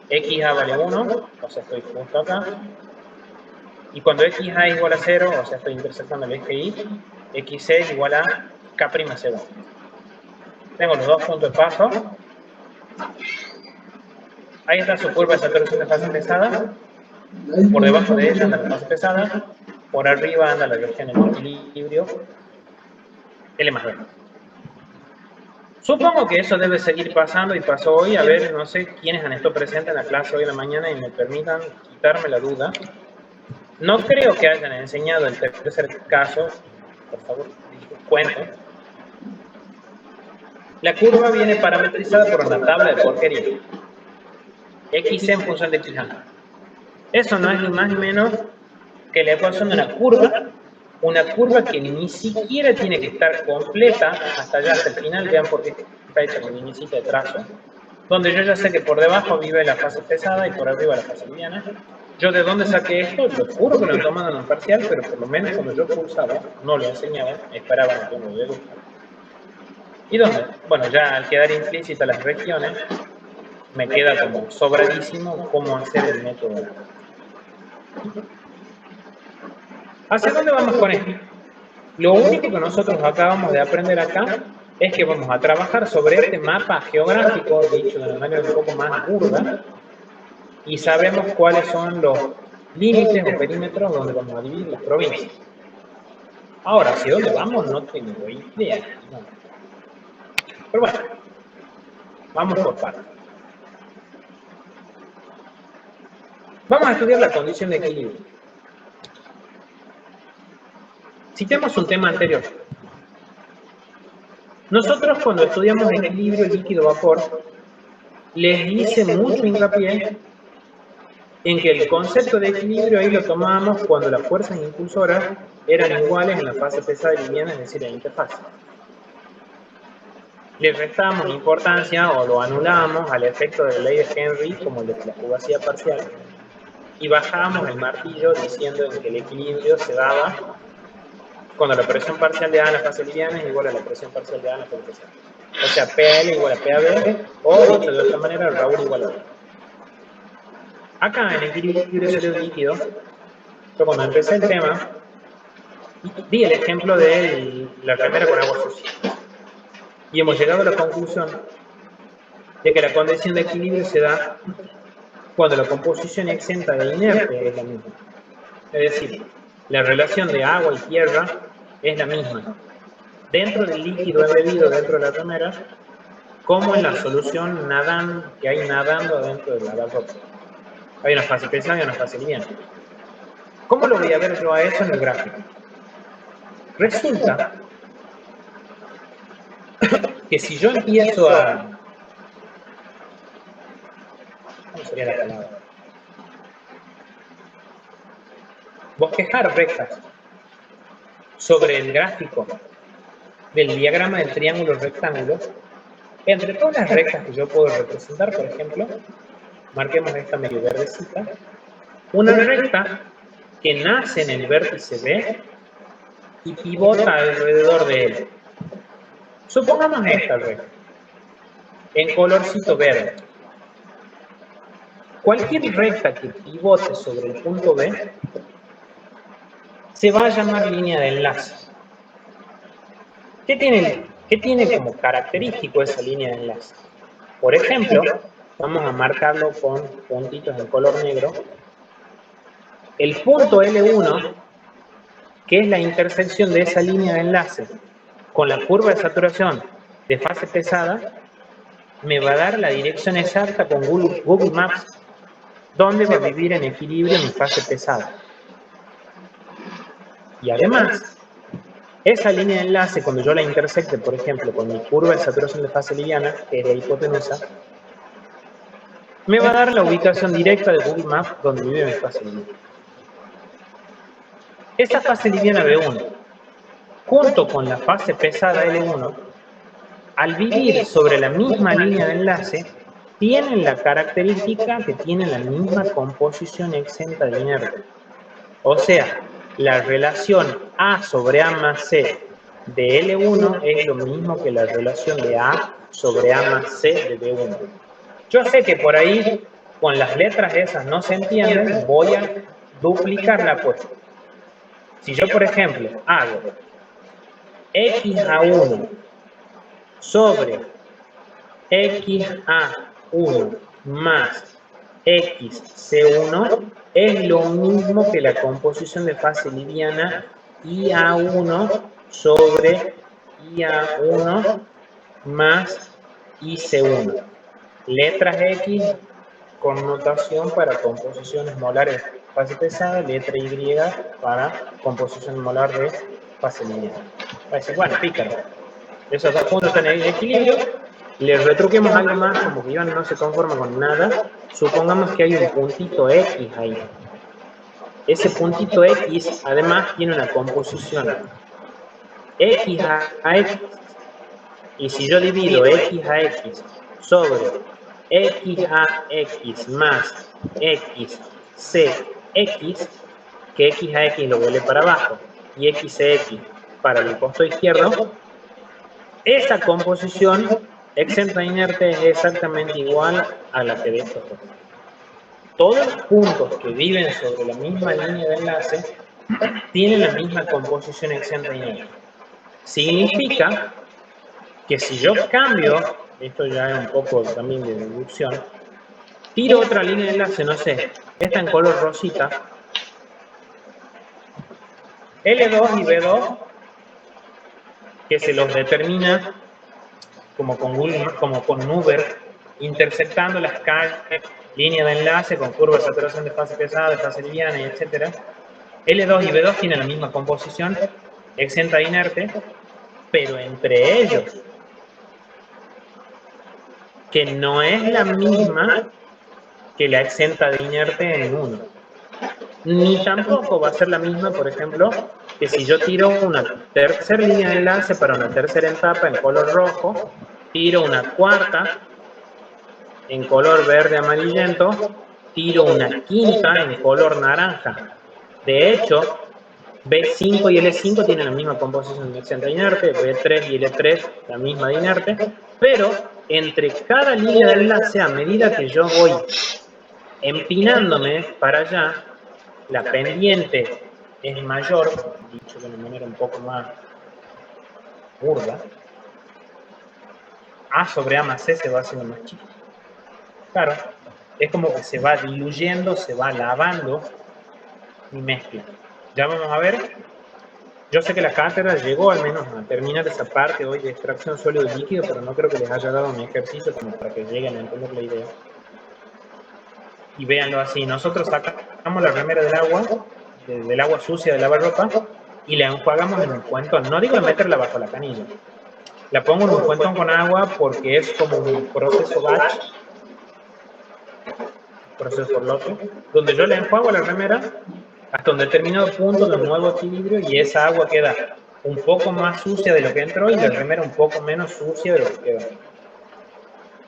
xa vale 1, o sea, estoy justo acá. Y cuando xa es igual a 0, o sea, estoy intersectando el eje y, xc es igual a K'0. Tengo los dos puntos de paso. Ahí está su curva de saturación de fase pesada. Por debajo de ella anda la fase pesada. Por arriba anda la región en equilibrio. L más B. Supongo que eso debe seguir pasando y pasó hoy. A ver, no sé quiénes han estado presentes en la clase hoy en la mañana y me permitan quitarme la duda. No creo que hayan enseñado el tercer caso. Por favor, cuento. La curva viene parametrizada por una tabla de porquería. X en función de XA. Eso no es ni más ni menos que la ecuación de una curva que ni siquiera tiene que estar completa hasta allá, hasta el final. Vean por qué está hecha con lineecita de trazo, donde yo ya sé que por debajo vive la fase pesada y por arriba la fase liviana. ¿Yo de dónde saqué esto? Lo juro que lo he tomado en un parcial, pero por lo menos cuando yo cursaba, no lo enseñaba, esperaba que uno lo deduzca. ¿Y dónde? Bueno, ya al quedar implícitas las regiones, me queda como sobradísimo cómo hacer el método. ¿Hacia dónde vamos con esto? Lo único que nosotros acabamos de aprender acá es que vamos a trabajar sobre este mapa geográfico, dicho de una manera un poco más burda, y sabemos cuáles son los límites o perímetros donde vamos a dividir las provincias. Ahora, ¿hacia dónde vamos? No tengo idea. No. Pero bueno, vamos por partes. Vamos a estudiar la condición de equilibrio. Citemos un tema anterior. Nosotros cuando estudiamos equilibrio líquido-vapor, les hice mucho hincapié en que el concepto de equilibrio ahí lo tomábamos cuando las fuerzas impulsoras eran iguales en la fase pesada y liviana, es decir, en interfase. Le restamos importancia o lo anulamos al efecto de la ley de Henry como el de la fugacidad parcial y bajábamos el martillo diciendo que el equilibrio se daba cuando la presión parcial de A en la fase liviana es igual a la presión parcial de A en la fase pesada. O sea, PL igual a PAB, o dicho de otra manera, Raúl igual a B. Acá en equilibrio sólido líquido, yo cuando empecé el tema, di el ejemplo de la remera con agua sucia. Y hemos llegado a la conclusión de que la condición de equilibrio se da cuando la composición exenta de inerte es la misma. Es decir, la relación de agua y tierra es la misma dentro del líquido embebido dentro de la remera como en la solución que hay nadando dentro de la ropa. Hay una fase pesada y una fase liviana. ¿Cómo lo voy a ver yo a eso en el gráfico? Resulta que si yo empiezo a... ¿Cómo sería la palabra? Bosquejar rectas sobre el gráfico del diagrama del triángulo rectángulo, entre todas las rectas que yo puedo representar, por ejemplo, marquemos esta medio verdecita, una recta que nace en el vértice B y pivota alrededor de él. Supongamos esta recta, en colorcito verde. Cualquier recta que pivote sobre el punto B se va a llamar línea de enlace. ¿Qué tiene como característico esa línea de enlace? Por ejemplo, vamos a marcarlo con puntitos en color negro. El punto L1, que es la intersección de esa línea de enlace con la curva de saturación de fase pesada, me va a dar la dirección exacta con Google Maps, donde va a vivir en equilibrio mi fase pesada. Y además, esa línea de enlace, cuando yo la intersecte, por ejemplo, con mi curva de saturación de fase liviana, que es la hipotenusa, me va a dar la ubicación directa de Google Maps donde vive mi fase liviana. Esa fase liviana B1, junto con la fase pesada L1, al vivir sobre la misma línea de enlace, tienen la característica que tienen la misma composición exenta de inerte. O sea, la relación A sobre A más C de L1 es lo mismo que la relación de A sobre A más C de B1. Yo sé que por ahí, con las letras esas no se entienden, voy a duplicar la apuesta. Si yo, por ejemplo, hago XA1 sobre XA1 más XC1 es lo mismo que la composición de fase liviana IA1 sobre IA1 más IC1. Letras X, connotación para composiciones molares de fase pesada, letra Y para composición molar de fase liviana. Va a decir, bueno, pícaro. Esos dos puntos están en equilibrio. Le retruquemos algo más, como que Iván no se conforma con nada. Supongamos que hay un puntito X ahí. Ese puntito X, además, tiene una composición X a X. Y si yo divido X a X sobre X a X más X C X, que X a X lo vuelve para abajo y X C X para el costado izquierdo, esa composición exenta inerte es exactamente igual a la que de estos dos. Todos los puntos que viven sobre la misma línea de enlace tienen la misma composición exenta inerte. Significa que si yo cambio, esto ya es un poco también de deducción, tiro otra línea de enlace, no sé, esta en color rosita, L2 y B2 que se los determina como con un Uber, intersectando las calles, línea de enlace con curva de saturación de fase pesada, de fase liviana, etc. L2 y B2 tienen la misma composición, exenta de inerte, pero entre ellos, que no es la misma que la exenta de inerte en uno. Ni tampoco va a ser la misma, por ejemplo, que si yo tiro una tercera línea de enlace para una tercera etapa en color rojo, tiro una cuarta en color verde amarillento, tiro una quinta en color naranja. De hecho, B5 y L5 tienen la misma composición de exenta de inerte, B3 y L3 la misma de inerte, pero entre cada línea de enlace, a medida que yo voy empinándome para allá, la pendiente es mayor, dicho de una manera un poco más burda, A sobre A más C se va haciendo más chico. Claro, es como que se va diluyendo, se va lavando mi mezcla. Ya vamos a ver. Yo sé que la cátedra llegó al menos a terminar esa parte hoy de extracción sólido y líquido, pero no creo que les haya dado un ejercicio como para que lleguen a entender la idea. Y véanlo así, nosotros sacamos la remera del agua sucia de lavarropa, y la enjuagamos en un cuentón. No digo de meterla bajo la canilla. La pongo en un cuentón con agua porque es como un proceso batch, proceso por lote, donde yo le enjuago la remera hasta un determinado punto de nuevo equilibrio, y esa agua queda un poco más sucia de lo que entró y la remera un poco menos sucia de lo que quedó.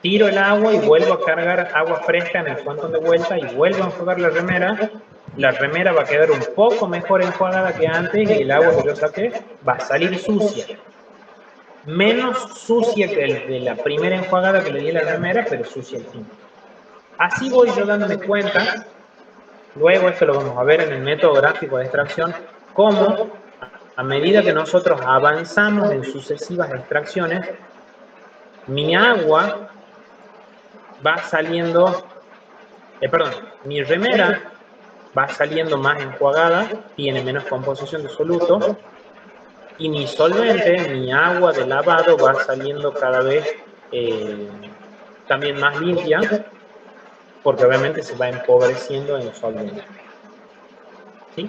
Tiro el agua y vuelvo a cargar agua fresca en el cuentón de vuelta y vuelvo a enjuagar la remera. La remera va a quedar un poco mejor enjuagada que antes y el agua que yo saqué va a salir sucia. Menos sucia que el de la primera enjuagada que le di a la remera, pero sucia al fin. Así voy yo dándome cuenta, luego esto lo vamos a ver en el método gráfico de extracción, cómo a medida que nosotros avanzamos en sucesivas extracciones, mi agua va saliendo, mi remera va saliendo más enjuagada, tiene menos composición de soluto, y mi solvente, mi agua de lavado, va saliendo cada vez también más limpia, porque obviamente se va empobreciendo en el solvente. ¿Sí?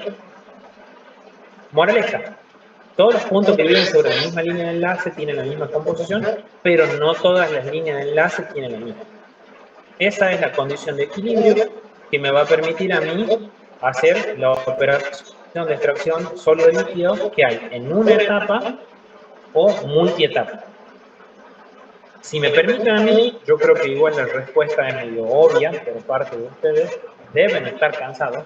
Moraleja. Todos los puntos que viven sobre la misma línea de enlace tienen la misma composición, pero no todas las líneas de enlace tienen la misma. Esa es la condición de equilibrio que me va a permitir a mí hacer la operación de extracción sólido-líquido que hay en una etapa o multietapa. Si me permiten a mí, yo creo que igual la respuesta es medio obvia por parte de ustedes, deben estar cansados.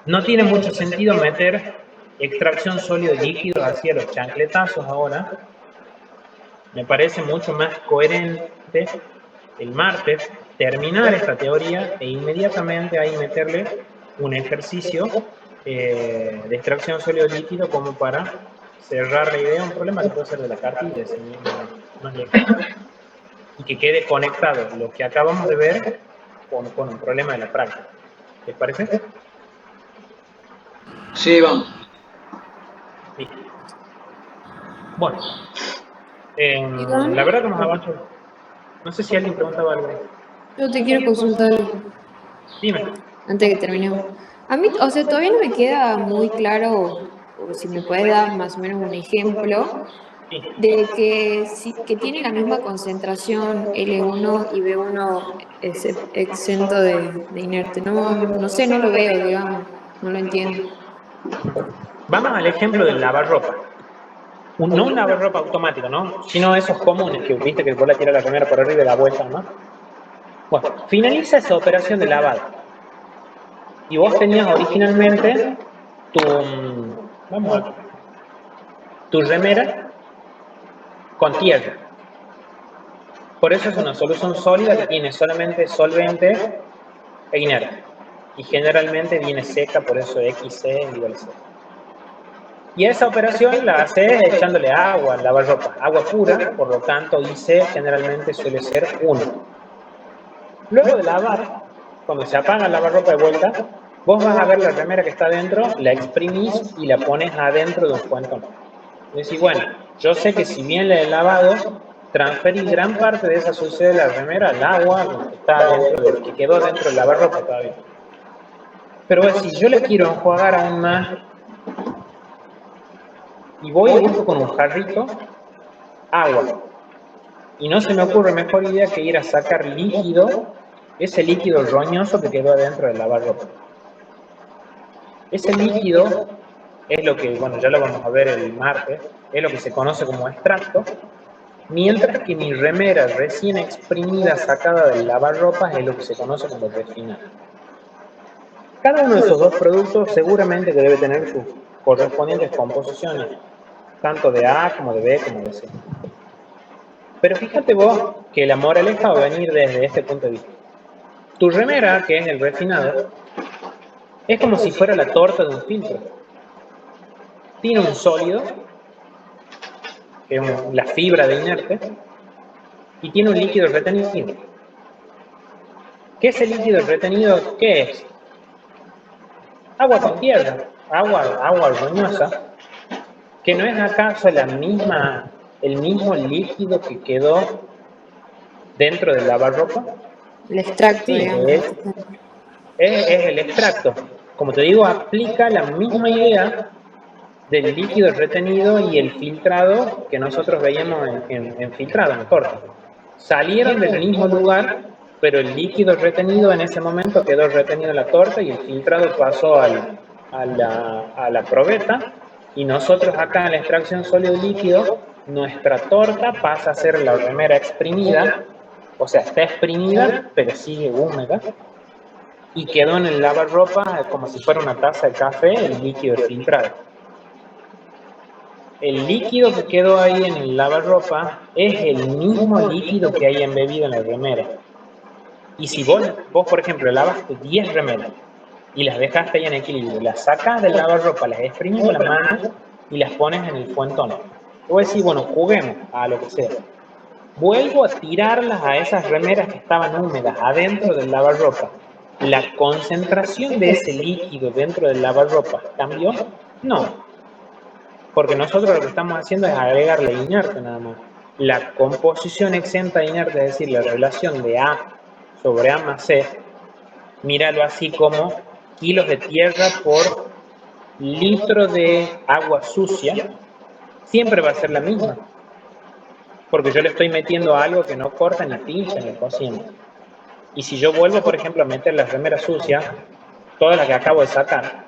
No tiene mucho sentido meter extracción sólido-líquido hacia los chancletazos ahora. Me parece mucho más coherente el martes terminar esta teoría e inmediatamente ahí meterle un ejercicio de extracción sólido-líquido como para cerrar la idea, un problema que puede ser de la cartilla, y que quede conectado lo que acabamos de ver con un problema de la práctica. ¿Les parece? Sí, vamos. Sí. Bueno, la verdad que nos avanzó. No sé si alguien preguntaba algo. Yo te quiero consultar Dime. antes de que terminemos. A mí, o sea, todavía no me queda muy claro, o si me puedes dar más o menos un ejemplo, Sí. de que tiene la misma concentración L1 y B1 exento de inerte. No sé, no lo veo, digamos, no lo entiendo. Vamos al ejemplo del lavarropa. No un lavarropa automático, ¿no? Sino esos comunes que viste que vos la tiras la remera por arriba y la vuelta, ¿no? Bueno, finaliza esa operación de lavado. Y vos tenías originalmente tu remera con tierra. Por eso es una solución sólida que tiene solamente solvente e inerte. Y generalmente viene seca, por eso XC igual a 0. Y esa operación la haces echándole agua al lavarropa, agua pura, por lo tanto IC generalmente suele ser 1. Luego de lavar, cuando se apaga el lavarropa de vuelta, vos vas a ver la remera que está adentro, la exprimís y la pones adentro de un cuentón. Y decís, bueno, yo sé que si bien la he lavado, transferí gran parte de esa suciedad de la remera al agua que quedó dentro del lavarropa todavía. Pero si yo le quiero enjuagar aún más, y voy y busco con un jarrito agua, y no se me ocurre mejor idea que ir a sacar líquido, ese líquido roñoso que quedó adentro del lavarropa. Ese líquido es lo que, bueno, ya lo vamos a ver el martes, es lo que se conoce como extracto, mientras que mi remera recién exprimida, sacada del lavarropas, es lo que se conoce como refinado. Cada uno de esos dos productos seguramente que debe tener sus correspondientes composiciones, tanto de A como de B como de C. Pero fíjate vos que la moraleja va a venir desde este punto de vista. Tu remera, que es el refinado, es como si fuera la torta de un filtro. Tiene un sólido, que es la fibra de inerte, y tiene un líquido retenido. ¿Qué es el líquido retenido? ¿Qué es? Agua con tierra, agua roñosa, que no es acaso el mismo líquido que quedó dentro del lavarropa. El extracto, Sí, digamos. es el extracto. Como te digo, aplica la misma idea del líquido retenido y el filtrado que nosotros veíamos en filtrado, en torta. Salieron del mismo lugar, pero el líquido retenido en ese momento quedó retenido en la torta y el filtrado pasó a la probeta, y nosotros acá en la extracción sólido-líquido, nuestra torta pasa a ser la remera exprimida, o sea, está exprimida, pero sigue húmeda, y quedó en el lavarropa como si fuera una taza de café el líquido filtrado. El líquido que quedó ahí en el lavarropa es el mismo líquido que hay embebido en la remera. Y si vos por ejemplo, lavaste 10 remeras y las dejaste ahí en equilibrio, las sacas del lavarropa, las exprimís con las manos y las pones en el fuentón. Vos decís, bueno, juguemos a lo que sea. Vuelvo a tirarlas a esas remeras que estaban húmedas adentro del lavarropa. ¿La concentración de ese líquido dentro del lavarropa cambió? No. Porque nosotros lo que estamos haciendo es agregarle inerte nada más. La composición exenta de inerte, es decir, la relación de A sobre A más C, míralo así como kilos de tierra por litro de agua sucia, siempre va a ser la misma. Porque yo le estoy metiendo algo que no corta ni pincha en el cociente. Y si yo vuelvo, por ejemplo, a meter las remeras sucias, todas las que acabo de sacar,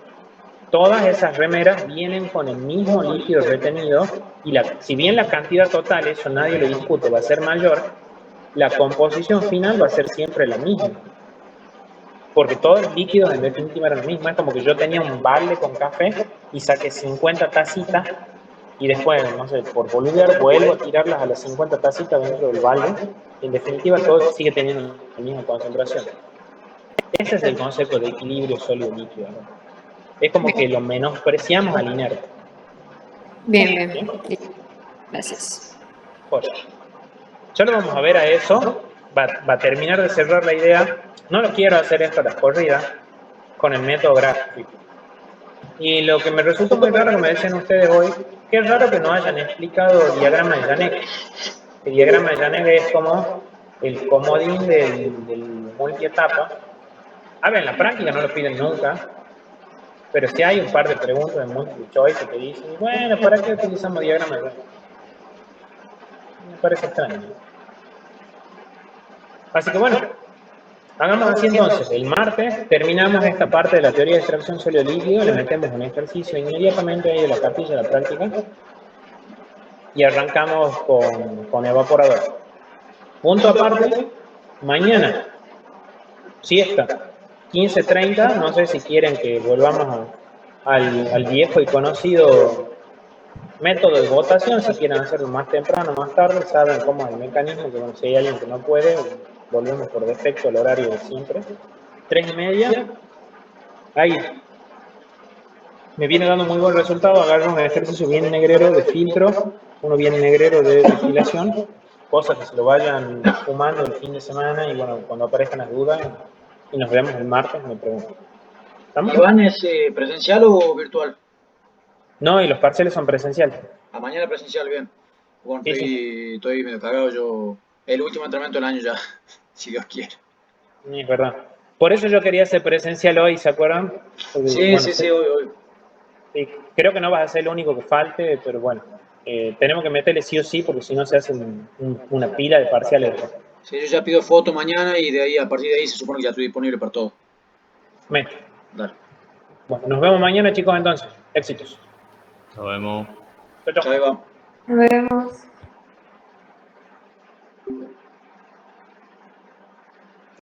todas esas remeras vienen con el mismo líquido retenido y si bien la cantidad total, eso nadie lo discute, va a ser mayor, la composición final va a ser siempre la misma. Porque todos los líquidos en definitiva eran los mismos. Es como que yo tenía un balde con café y saqué 50 tacitas y después, no sé, por boludear, vuelvo a tirarlas a las 50 tacitas dentro del balde. En definitiva, todo sigue teniendo la misma concentración. Ese es el concepto de equilibrio sólido-líquido, ¿no? Es como que lo menospreciamos al inerte. Bien. Gracias. Pues, ya lo vamos a ver a eso. Va a terminar de cerrar la idea. No lo quiero hacer esto a las corridas con el método gráfico. Y lo que me resultó muy raro que me decían ustedes hoy, que es raro que no hayan explicado el diagrama de Janek. El diagrama de Janek es como el comodín del multietapa. A ver, en la práctica no lo piden nunca. Pero si hay un par de preguntas de multiple choice que dicen, bueno, ¿para qué utilizamos diagrama de Venn? Me parece extraño. Así que bueno, hagamos así entonces. El martes terminamos esta parte de la teoría de extracción sólido-líquido, le metemos un ejercicio inmediatamente ahí de la capilla de la práctica y arrancamos con evaporador. Punto aparte, mañana, siesta. 15:30, no sé si quieren que volvamos al viejo y conocido método de votación, si quieren hacerlo más temprano, más tarde, saben cómo es el mecanismo, que bueno, si hay alguien que no puede, volvemos por defecto al horario de siempre. 3:30, ahí me viene dando muy buen resultado, agarro un ejercicio bien negrero de filtro, uno bien negrero de destilación, cosas que se lo vayan fumando el fin de semana y bueno, cuando aparezcan las dudas y nos vemos el martes, me pregunto. ¿Iván es presencial o virtual? No, y los parciales son presenciales. A mañana presencial, bien. Bueno, Sí, estoy medio cagado yo. El último entrenamiento del año ya, si Dios quiere. sí, es verdad. Por eso yo quería hacer presencial hoy, ¿se acuerdan? Porque, Sí, bueno, sí, sí, hoy. sí, creo que no vas a ser el único que falte, pero bueno, tenemos que meterle sí o sí, porque si no se hacen una pila de parciales. Sí, yo ya pido foto mañana y de ahí, a partir de ahí, se supone que ya estoy disponible para todo. Mete. Dale. Bueno, nos vemos mañana, chicos, entonces. Éxitos. Nos vemos. Chao, chao. Chao, Eva. Nos vemos.